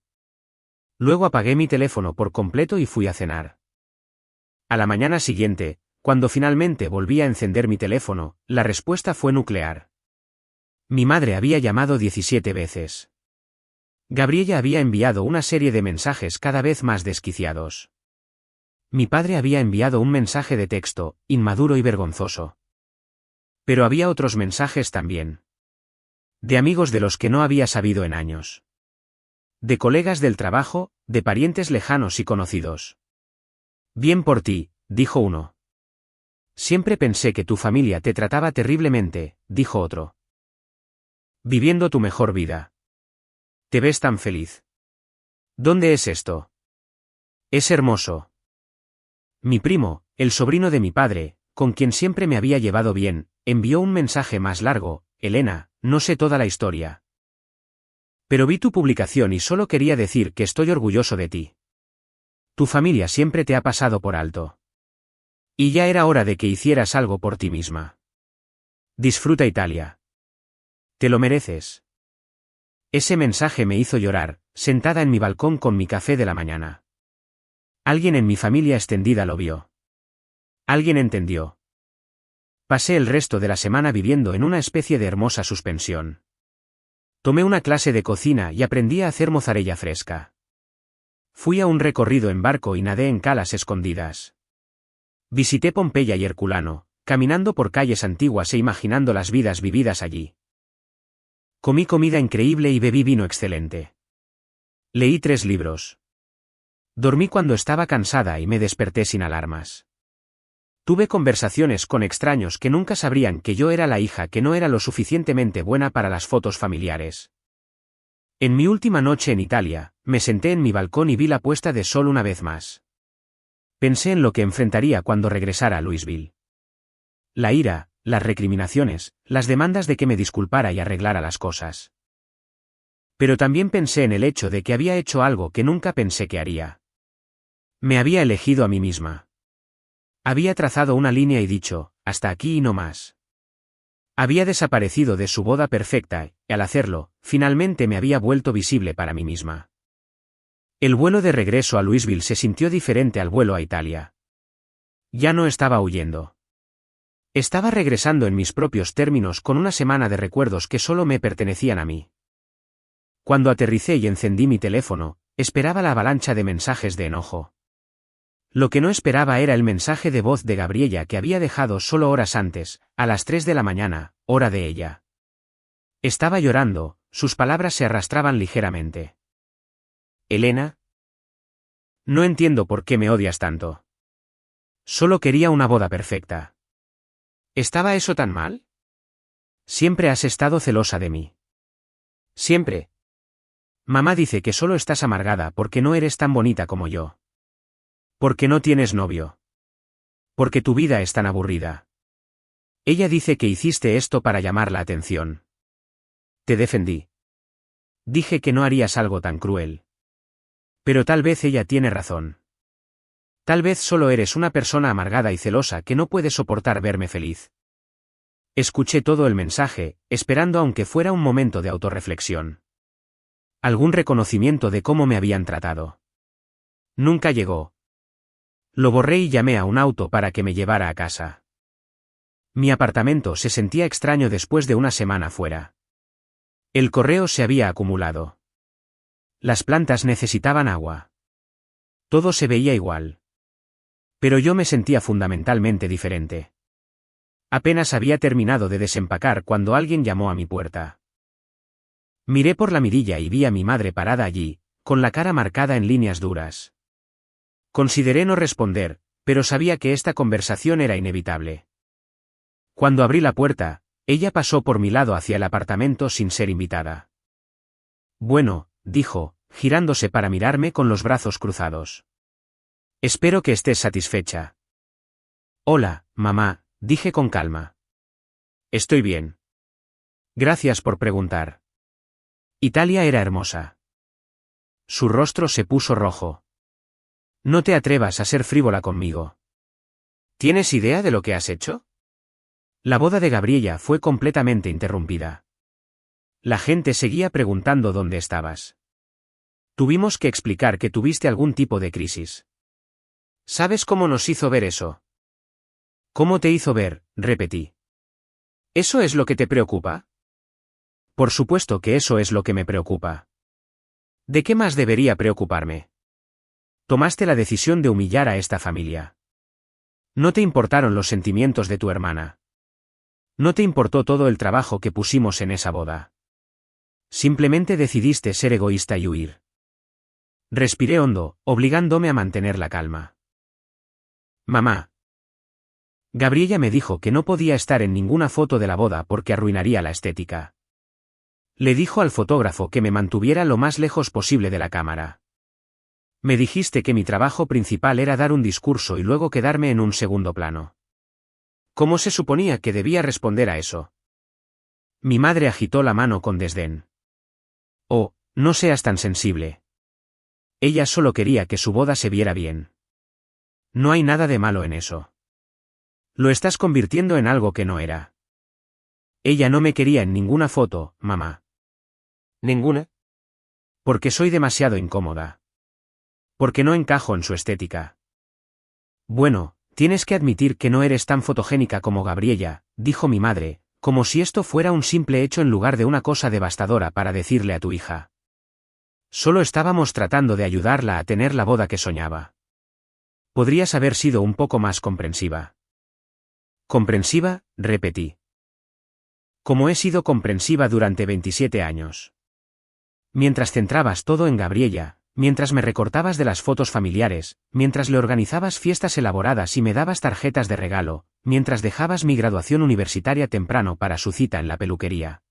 Luego apagué mi teléfono por completo y fui a cenar. A la mañana siguiente, cuando finalmente volví a encender mi teléfono, la respuesta fue nuclear. Mi madre había llamado 17 veces. Gabriella había enviado una serie de mensajes cada vez más desquiciados. Mi padre había enviado un mensaje de texto, inmaduro y vergonzoso. Pero había otros mensajes también. De amigos de los que no había sabido en años. De colegas del trabajo, de parientes lejanos y conocidos. Bien por ti, dijo uno. Siempre pensé que tu familia te trataba terriblemente, dijo otro. Viviendo tu mejor vida. Te ves tan feliz. ¿Dónde es esto? Es hermoso. Mi primo, el sobrino de mi padre, con quien siempre me había llevado bien, envió un mensaje más largo: Elena, no sé toda la historia. Pero vi tu publicación y solo quería decir que estoy orgulloso de ti. Tu familia siempre te ha pasado por alto. Y ya era hora de que hicieras algo por ti misma. Disfruta Italia. Te lo mereces. Ese mensaje me hizo llorar, sentada en mi balcón con mi café de la mañana. Alguien en mi familia extendida lo vio. Alguien entendió. Pasé el resto de la semana viviendo en una especie de hermosa suspensión. Tomé una clase de cocina y aprendí a hacer mozzarella fresca. Fui a un recorrido en barco y nadé en calas escondidas. Visité Pompeya y Herculano, caminando por calles antiguas e imaginando las vidas vividas allí. Comí comida increíble y bebí vino excelente. Leí 3 libros. Dormí cuando estaba cansada y me desperté sin alarmas. Tuve conversaciones con extraños que nunca sabrían que yo era la hija que no era lo suficientemente buena para las fotos familiares. En mi última noche en Italia, me senté en mi balcón y vi la puesta de sol una vez más. Pensé en lo que enfrentaría cuando regresara a Louisville. La ira, las recriminaciones, las demandas de que me disculpara y arreglara las cosas. Pero también pensé en el hecho de que había hecho algo que nunca pensé que haría. Me había elegido a mí misma. Había trazado una línea y dicho: hasta aquí y no más. Había desaparecido de su boda perfecta, y al hacerlo, finalmente me había vuelto visible para mí misma. El vuelo de regreso a Louisville se sintió diferente al vuelo a Italia. Ya no estaba huyendo. Estaba regresando en mis propios términos con una semana de recuerdos que solo me pertenecían a mí. Cuando aterricé y encendí mi teléfono, esperaba la avalancha de mensajes de enojo. Lo que no esperaba era el mensaje de voz de Gabriella que había dejado solo horas antes, a las 3 de la mañana, hora de ella. Estaba llorando, sus palabras se arrastraban ligeramente. Elena. No entiendo por qué me odias tanto. Solo quería una boda perfecta. ¿Estaba eso tan mal? Siempre has estado celosa de mí. Siempre. Mamá dice que solo estás amargada porque no eres tan bonita como yo. Porque no tienes novio. Porque tu vida es tan aburrida. Ella dice que hiciste esto para llamar la atención. Te defendí. Dije que no harías algo tan cruel. Pero tal vez ella tiene razón. Tal vez solo eres una persona amargada y celosa que no puede soportar verme feliz. Escuché todo el mensaje, esperando aunque fuera un momento de autorreflexión. Algún reconocimiento de cómo me habían tratado. Nunca llegó. Lo borré y llamé a un auto para que me llevara a casa. Mi apartamento se sentía extraño después de una semana fuera. El correo se había acumulado. Las plantas necesitaban agua. Todo se veía igual. Pero yo me sentía fundamentalmente diferente. Apenas había terminado de desempacar cuando alguien llamó a mi puerta. Miré por la mirilla y vi a mi madre parada allí, con la cara marcada en líneas duras. Consideré no responder, pero sabía que esta conversación era inevitable. Cuando abrí la puerta, ella pasó por mi lado hacia el apartamento sin ser invitada. Bueno, dijo, girándose para mirarme con los brazos cruzados. Espero que estés satisfecha. Hola, mamá, dije con calma. Estoy bien. Gracias por preguntar. Italia era hermosa. Su rostro se puso rojo. No te atrevas a ser frívola conmigo. ¿Tienes idea de lo que has hecho? La boda de Gabriella fue completamente interrumpida. La gente seguía preguntando dónde estabas. Tuvimos que explicar que tuviste algún tipo de crisis. ¿Sabes cómo nos hizo ver eso? ¿Cómo te hizo ver? Repetí. ¿Eso es lo que te preocupa? Por supuesto que eso es lo que me preocupa. ¿De qué más debería preocuparme? Tomaste la decisión de humillar a esta familia. No te importaron los sentimientos de tu hermana. No te importó todo el trabajo que pusimos en esa boda. Simplemente decidiste ser egoísta y huir. Respiré hondo, obligándome a mantener la calma. Mamá. Gabriella me dijo que no podía estar en ninguna foto de la boda porque arruinaría la estética. Le dijo al fotógrafo que me mantuviera lo más lejos posible de la cámara. Me dijiste que mi trabajo principal era dar un discurso y luego quedarme en un segundo plano. ¿Cómo se suponía que debía responder a eso? Mi madre agitó la mano con desdén. Oh, no seas tan sensible. Ella solo quería que su boda se viera bien. No hay nada de malo en eso. Lo estás convirtiendo en algo que no era. Ella no me quería en ninguna foto, mamá. ¿Ninguna? Porque soy demasiado incómoda. Porque no encajo en su estética. Bueno, tienes que admitir que no eres tan fotogénica como Gabriella, dijo mi madre, como si esto fuera un simple hecho en lugar de una cosa devastadora para decirle a tu hija. Solo estábamos tratando de ayudarla a tener la boda que soñaba. Podrías haber sido un poco más comprensiva. ¿Comprensiva? Repetí. Como he sido comprensiva durante 27 años. Mientras centrabas todo en Gabriella, mientras me recortabas de las fotos familiares, mientras le organizabas fiestas elaboradas y me dabas tarjetas de regalo, mientras dejabas mi graduación universitaria temprano para su cita en la peluquería.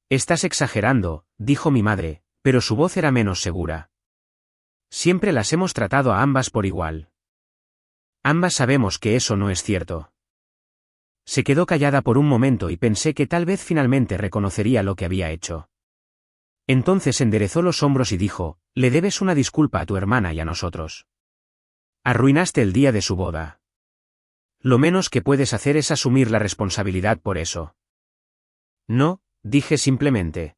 Estás exagerando, dijo mi madre, pero su voz era menos segura. Siempre las hemos tratado a ambas por igual. Ambas sabemos que eso no es cierto. Se quedó callada por un momento y pensé que tal vez finalmente reconocería lo que había hecho. Entonces enderezó los hombros y dijo, le debes una disculpa a tu hermana y a nosotros. Arruinaste el día de su boda. Lo menos que puedes hacer es asumir la responsabilidad por eso. No, dije simplemente.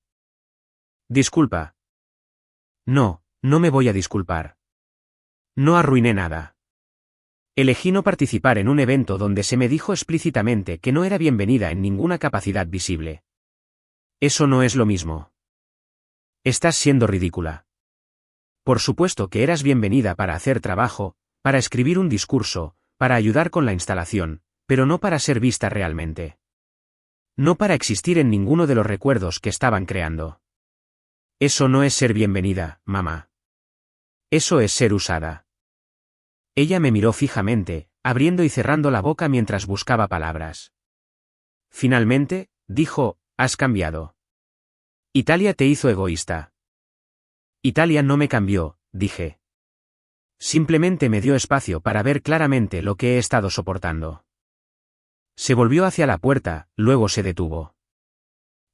Disculpa. No, no me voy a disculpar. No arruiné nada. Elegí no participar en un evento donde se me dijo explícitamente que no era bienvenida en ninguna capacidad visible. Eso no es lo mismo. Estás siendo ridícula. Por supuesto que eras bienvenida para hacer trabajo, para escribir un discurso, para ayudar con la instalación, pero no para ser vista realmente. No para existir en ninguno de los recuerdos que estaban creando. Eso no es ser bienvenida, mamá. Eso es ser usada. Ella me miró fijamente, abriendo y cerrando la boca mientras buscaba palabras. Finalmente, dijo, has cambiado. Italia te hizo egoísta. Italia no me cambió, dije. Simplemente me dio espacio para ver claramente lo que he estado soportando. Se volvió hacia la puerta, luego se detuvo.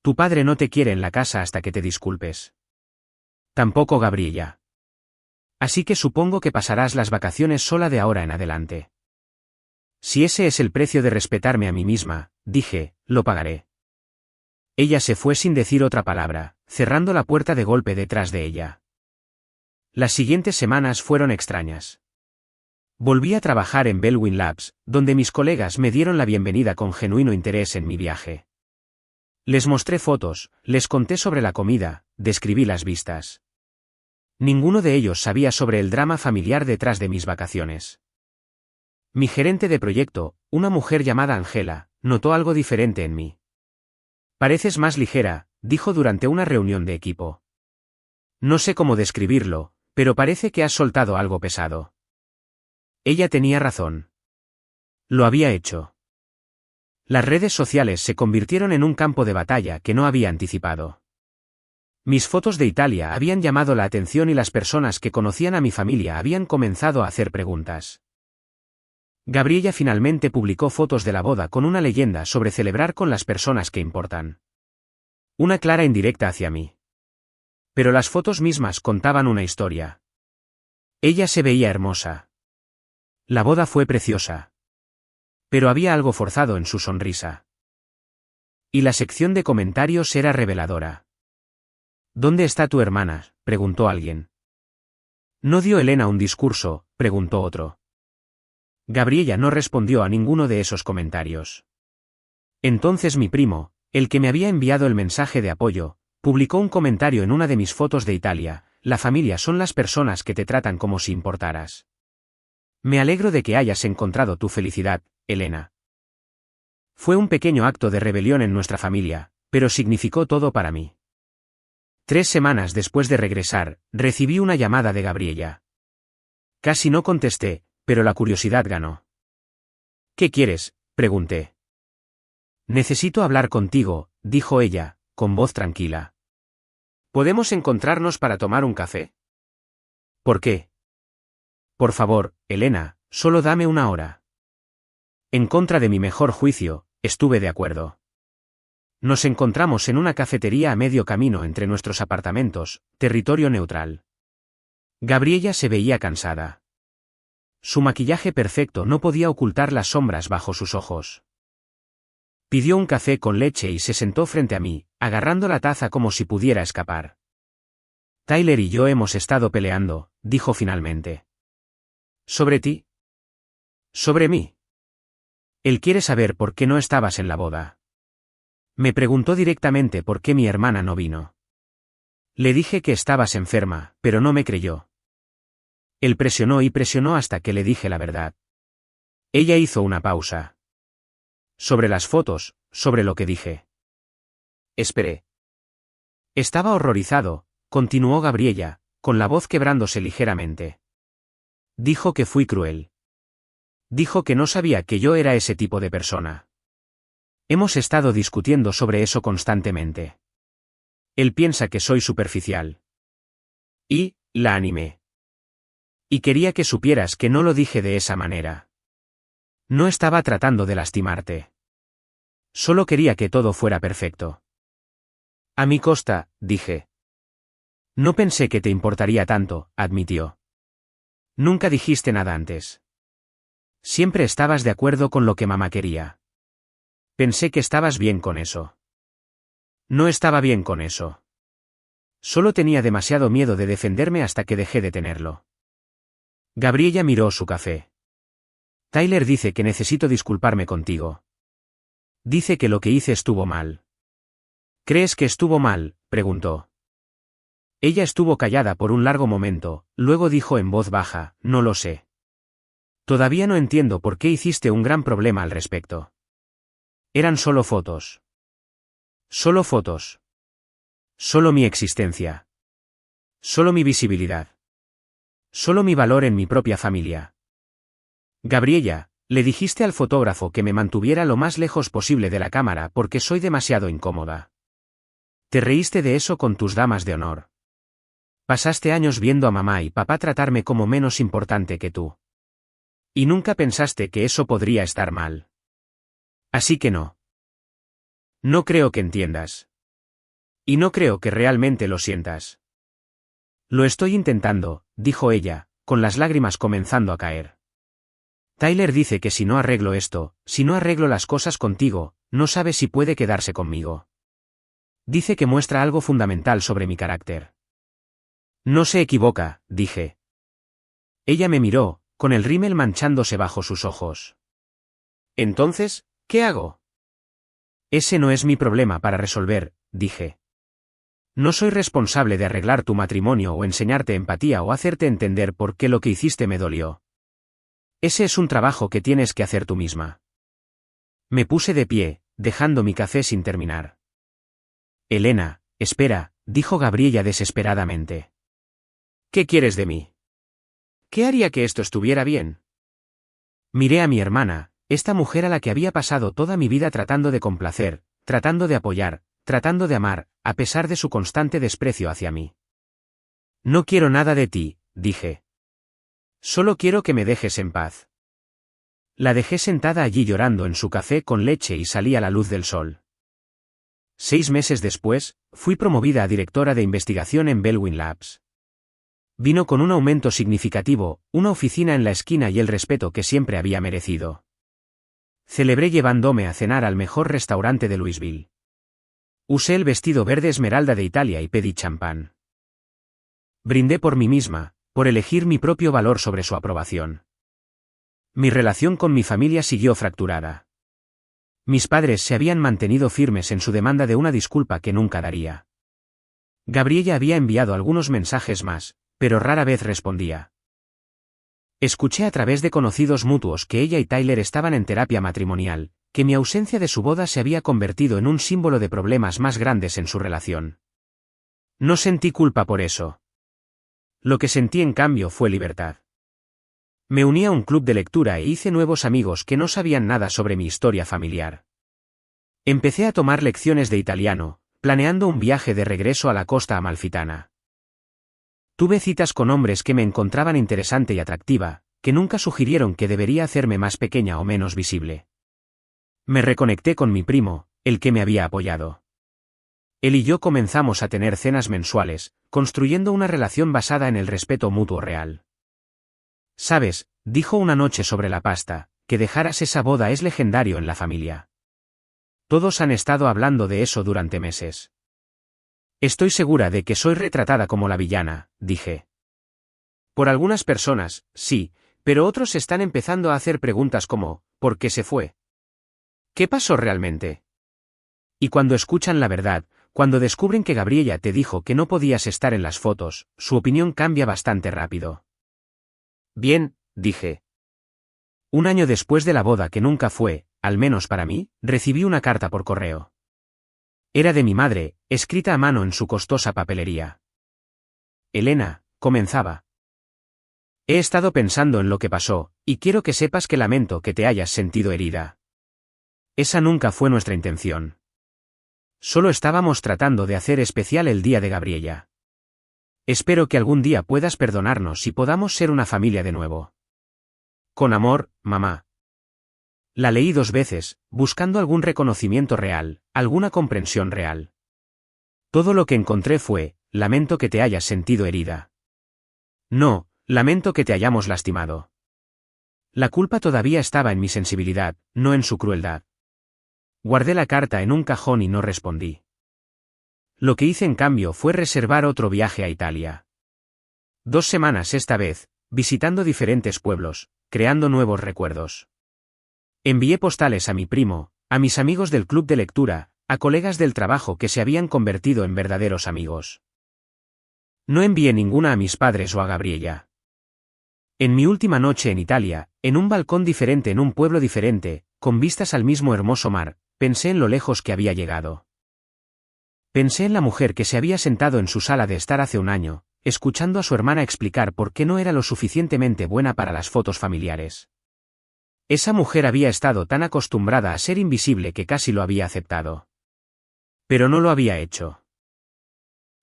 Tu padre no te quiere en la casa hasta que te disculpes. Tampoco Gabriella. Así que supongo que pasarás las vacaciones sola de ahora en adelante. Si ese es el precio de respetarme a mí misma, dije, lo pagaré. Ella se fue sin decir otra palabra, cerrando la puerta de golpe detrás de ella. Las siguientes semanas fueron extrañas. Volví a trabajar en Bellwin Labs, donde mis colegas me dieron la bienvenida con genuino interés en mi viaje. Les mostré fotos, les conté sobre la comida, describí las vistas. Ninguno de ellos sabía sobre el drama familiar detrás de mis vacaciones. Mi gerente de proyecto, una mujer llamada Angela, notó algo diferente en mí. Pareces más ligera, dijo durante una reunión de equipo. No sé cómo describirlo, pero parece que has soltado algo pesado. Ella tenía razón. Lo había hecho. Las redes sociales se convirtieron en un campo de batalla que no había anticipado. Mis fotos de Italia habían llamado la atención y las personas que conocían a mi familia habían comenzado a hacer preguntas. Gabriella finalmente publicó fotos de la boda con una leyenda sobre celebrar con las personas que importan. Una clara indirecta hacia mí. Pero las fotos mismas contaban una historia. Ella se veía hermosa. La boda fue preciosa. Pero había algo forzado en su sonrisa. Y la sección de comentarios era reveladora. ¿Dónde está tu hermana?, preguntó alguien. ¿No dio Elena un discurso?, preguntó otro. Gabriella no respondió a ninguno de esos comentarios. Entonces mi primo, el que me había enviado el mensaje de apoyo, publicó un comentario en una de mis fotos de Italia: la familia son las personas que te tratan como si importaras. Me alegro de que hayas encontrado tu felicidad, Elena. Fue un pequeño acto de rebelión en nuestra familia, pero significó todo para mí. 3 semanas después de regresar, recibí una llamada de Gabriella. Casi no contesté, pero la curiosidad ganó. ¿Qué quieres?, pregunté. Necesito hablar contigo, dijo ella, con voz tranquila. ¿Podemos encontrarnos para tomar un café? ¿Por qué? Por favor, Elena, solo dame una hora. En contra de mi mejor juicio, estuve de acuerdo. Nos encontramos en una cafetería a medio camino entre nuestros apartamentos, territorio neutral. Gabriella se veía cansada. Su maquillaje perfecto no podía ocultar las sombras bajo sus ojos. Pidió un café con leche y se sentó frente a mí, agarrando la taza como si pudiera escapar. Tyler y yo hemos estado peleando, dijo finalmente. ¿Sobre ti? ¿Sobre mí? Él quiere saber por qué no estabas en la boda. Me preguntó directamente por qué mi hermana no vino. Le dije que estabas enferma, pero no me creyó. Él presionó y presionó hasta que le dije la verdad. Ella hizo una pausa. Sobre las fotos, sobre lo que dije. Esperé. Estaba horrorizado, continuó Gabriella, con la voz quebrándose ligeramente. Dijo que fui cruel. Dijo que no sabía que yo era ese tipo de persona. Hemos estado discutiendo sobre eso constantemente. Él piensa que soy superficial. Y, la animé. Y quería que supieras que no lo dije de esa manera. No estaba tratando de lastimarte. Solo quería que todo fuera perfecto. A mi costa, dije. No pensé que te importaría tanto, admitió. Nunca dijiste nada antes. Siempre estabas de acuerdo con lo que mamá quería. Pensé que estabas bien con eso. No estaba bien con eso. Solo tenía demasiado miedo de defenderme hasta que dejé de tenerlo. Gabriella miró su café. Tyler dice que necesito disculparme contigo. Dice que lo que hice estuvo mal. ¿Crees que estuvo mal?, preguntó. Ella estuvo callada por un largo momento, luego dijo en voz baja: no lo sé. Todavía no entiendo por qué hiciste un gran problema al respecto. Eran solo fotos. Solo fotos. Solo mi existencia. Solo mi visibilidad. Solo mi valor en mi propia familia. Gabriella, le dijiste al fotógrafo que me mantuviera lo más lejos posible de la cámara porque soy demasiado incómoda. Te reíste de eso con tus damas de honor. Pasaste años viendo a mamá y papá tratarme como menos importante que tú. Y nunca pensaste que eso podría estar mal. Así que no. No creo que entiendas. Y no creo que realmente lo sientas. Lo estoy intentando, dijo ella, con las lágrimas comenzando a caer. Tyler dice que si no arreglo esto, si no arreglo las cosas contigo, no sabe si puede quedarse conmigo. Dice que muestra algo fundamental sobre mi carácter. No se equivoca, dije. Ella me miró, con el rímel manchándose bajo sus ojos. Entonces, ¿qué hago? Ese no es mi problema para resolver, dije. No soy responsable de arreglar tu matrimonio o enseñarte empatía o hacerte entender por qué lo que hiciste me dolió. Ese es un trabajo que tienes que hacer tú misma. Me puse de pie, dejando mi café sin terminar. Elena, espera, dijo Gabriella desesperadamente. ¿Qué quieres de mí? ¿Qué haría que esto estuviera bien? Miré a mi hermana, esta mujer a la que había pasado toda mi vida tratando de complacer, tratando de apoyar, tratando de amar, a pesar de su constante desprecio hacia mí. No quiero nada de ti, dije. Solo quiero que me dejes en paz. La dejé sentada allí llorando en su café con leche y salí a la luz del sol. 6 meses después, fui promovida a directora de investigación en Bellwin Labs. Vino con un aumento significativo, una oficina en la esquina y el respeto que siempre había merecido. Celebré llevándome a cenar al mejor restaurante de Louisville. Usé el vestido verde esmeralda de Italia y pedí champán. Brindé por mí misma, por elegir mi propio valor sobre su aprobación. Mi relación con mi familia siguió fracturada. Mis padres se habían mantenido firmes en su demanda de una disculpa que nunca daría. Gabriella había enviado algunos mensajes más, pero rara vez respondía. Escuché a través de conocidos mutuos que ella y Tyler estaban en terapia matrimonial, que mi ausencia de su boda se había convertido en un símbolo de problemas más grandes en su relación. No sentí culpa por eso. Lo que sentí en cambio fue libertad. Me uní a un club de lectura e hice nuevos amigos que no sabían nada sobre mi historia familiar. Empecé a tomar lecciones de italiano, planeando un viaje de regreso a la costa amalfitana. Tuve citas con hombres que me encontraban interesante y atractiva, que nunca sugirieron que debería hacerme más pequeña o menos visible. Me reconecté con mi primo, el que me había apoyado. Él y yo comenzamos a tener cenas mensuales, construyendo una relación basada en el respeto mutuo real. Sabes, dijo una noche sobre la pasta, que dejaras esa boda es legendario en la familia. Todos han estado hablando de eso durante meses. Estoy segura de que soy retratada como la villana, dije. Por algunas personas, sí, pero otros están empezando a hacer preguntas como, ¿por qué se fue? ¿Qué pasó realmente? Y cuando escuchan la verdad, cuando descubren que Gabriella te dijo que no podías estar en las fotos, su opinión cambia bastante rápido. Bien, dije. Un año después de la boda que nunca fue, al menos para mí, recibí una carta por correo. Era de mi madre, escrita a mano en su costosa papelería. Elena, comenzaba. He estado pensando en lo que pasó, y quiero que sepas que lamento que te hayas sentido herida. Esa nunca fue nuestra intención. Solo estábamos tratando de hacer especial el día de Gabriella. Espero que algún día puedas perdonarnos y podamos ser una familia de nuevo. Con amor, mamá. La leí 2 veces, buscando algún reconocimiento real, alguna comprensión real. Todo lo que encontré fue, lamento que te hayas sentido herida. No, lamento que te hayamos lastimado. La culpa todavía estaba en mi sensibilidad, no en su crueldad. Guardé la carta en un cajón y no respondí. Lo que hice en cambio fue reservar otro viaje a Italia. 2 semanas esta vez, visitando diferentes pueblos, creando nuevos recuerdos. Envié postales a mi primo, a mis amigos del club de lectura, a colegas del trabajo que se habían convertido en verdaderos amigos. No envié ninguna a mis padres o a Gabriella. En mi última noche en Italia, en un balcón diferente en un pueblo diferente, con vistas al mismo hermoso mar, pensé en lo lejos que había llegado. Pensé en la mujer que se había sentado en su sala de estar hace un año, escuchando a su hermana explicar por qué no era lo suficientemente buena para las fotos familiares. Esa mujer había estado tan acostumbrada a ser invisible que casi lo había aceptado. Pero no lo había hecho.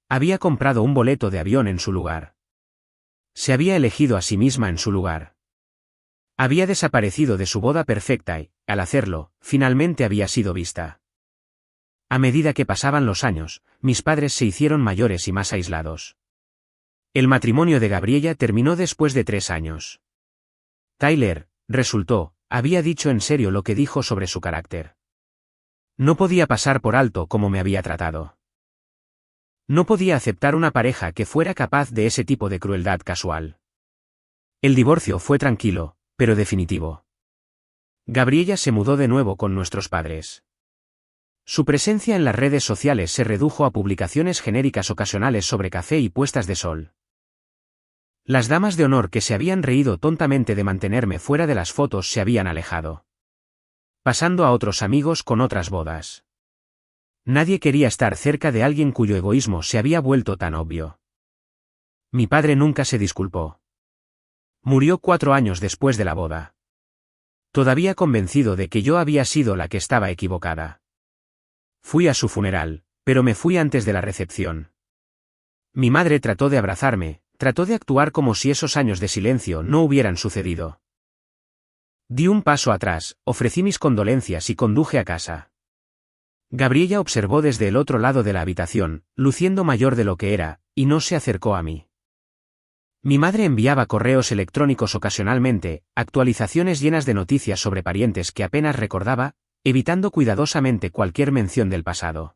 Había comprado un boleto de avión en su lugar. Se había elegido a sí misma en su lugar. Había desaparecido de su boda perfecta y, al hacerlo, finalmente había sido vista. A medida que pasaban los años, mis padres se hicieron mayores y más aislados. El matrimonio de Gabriella terminó después de 3 años. Tyler, resultó, había dicho en serio lo que dijo sobre su carácter. No podía pasar por alto cómo me había tratado. No podía aceptar una pareja que fuera capaz de ese tipo de crueldad casual. El divorcio fue tranquilo, pero definitivo. Gabriella se mudó de nuevo con nuestros padres. Su presencia en las redes sociales se redujo a publicaciones genéricas ocasionales sobre café y puestas de sol. Las damas de honor que se habían reído tontamente de mantenerme fuera de las fotos se habían alejado, pasando a otros amigos con otras bodas. Nadie quería estar cerca de alguien cuyo egoísmo se había vuelto tan obvio. Mi padre nunca se disculpó. Murió 4 años después de la boda. Todavía convencido de que yo había sido la que estaba equivocada. Fui a su funeral, pero me fui antes de la recepción. Mi madre trató de abrazarme, trató de actuar como si esos años de silencio no hubieran sucedido. Di un paso atrás, ofrecí mis condolencias y conduje a casa. Gabriella observó desde el otro lado de la habitación, luciendo mayor de lo que era, y no se acercó a mí. Mi madre enviaba correos electrónicos ocasionalmente, actualizaciones llenas de noticias sobre parientes que apenas recordaba, evitando cuidadosamente cualquier mención del pasado.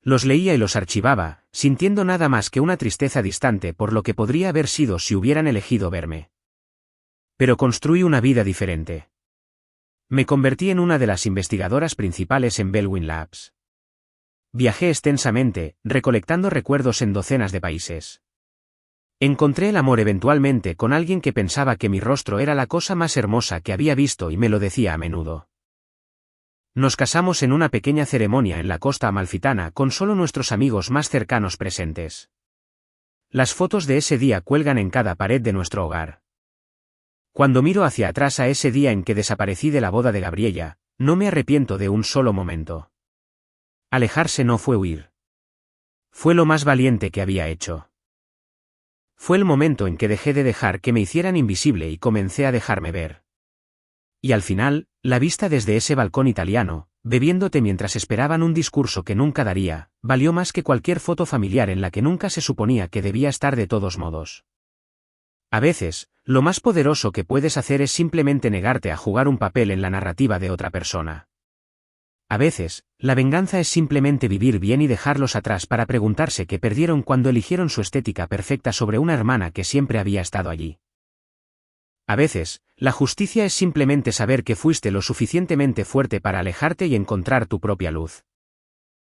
Los leía y los archivaba, sintiendo nada más que una tristeza distante por lo que podría haber sido si hubieran elegido verme. Pero construí una vida diferente. Me convertí en una de las investigadoras principales en Bellwin Labs. Viajé extensamente, recolectando recuerdos en docenas de países. Encontré el amor eventualmente con alguien que pensaba que mi rostro era la cosa más hermosa que había visto y me lo decía a menudo. Nos casamos en una pequeña ceremonia en la costa amalfitana con solo nuestros amigos más cercanos presentes. Las fotos de ese día cuelgan en cada pared de nuestro hogar. Cuando miro hacia atrás a ese día en que desaparecí de la boda de Gabriella, no me arrepiento de un solo momento. Alejarse no fue huir. Fue lo más valiente que había hecho. Fue el momento en que dejé de dejar que me hicieran invisible y comencé a dejarme ver. Y al final, la vista desde ese balcón italiano, bebiendo té mientras esperaban un discurso que nunca daría, valió más que cualquier foto familiar en la que nunca se suponía que debía estar de todos modos. A veces, lo más poderoso que puedes hacer es simplemente negarte a jugar un papel en la narrativa de otra persona. A veces, la venganza es simplemente vivir bien y dejarlos atrás para preguntarse qué perdieron cuando eligieron su estética perfecta sobre una hermana que siempre había estado allí. A veces, la justicia es simplemente saber que fuiste lo suficientemente fuerte para alejarte y encontrar tu propia luz.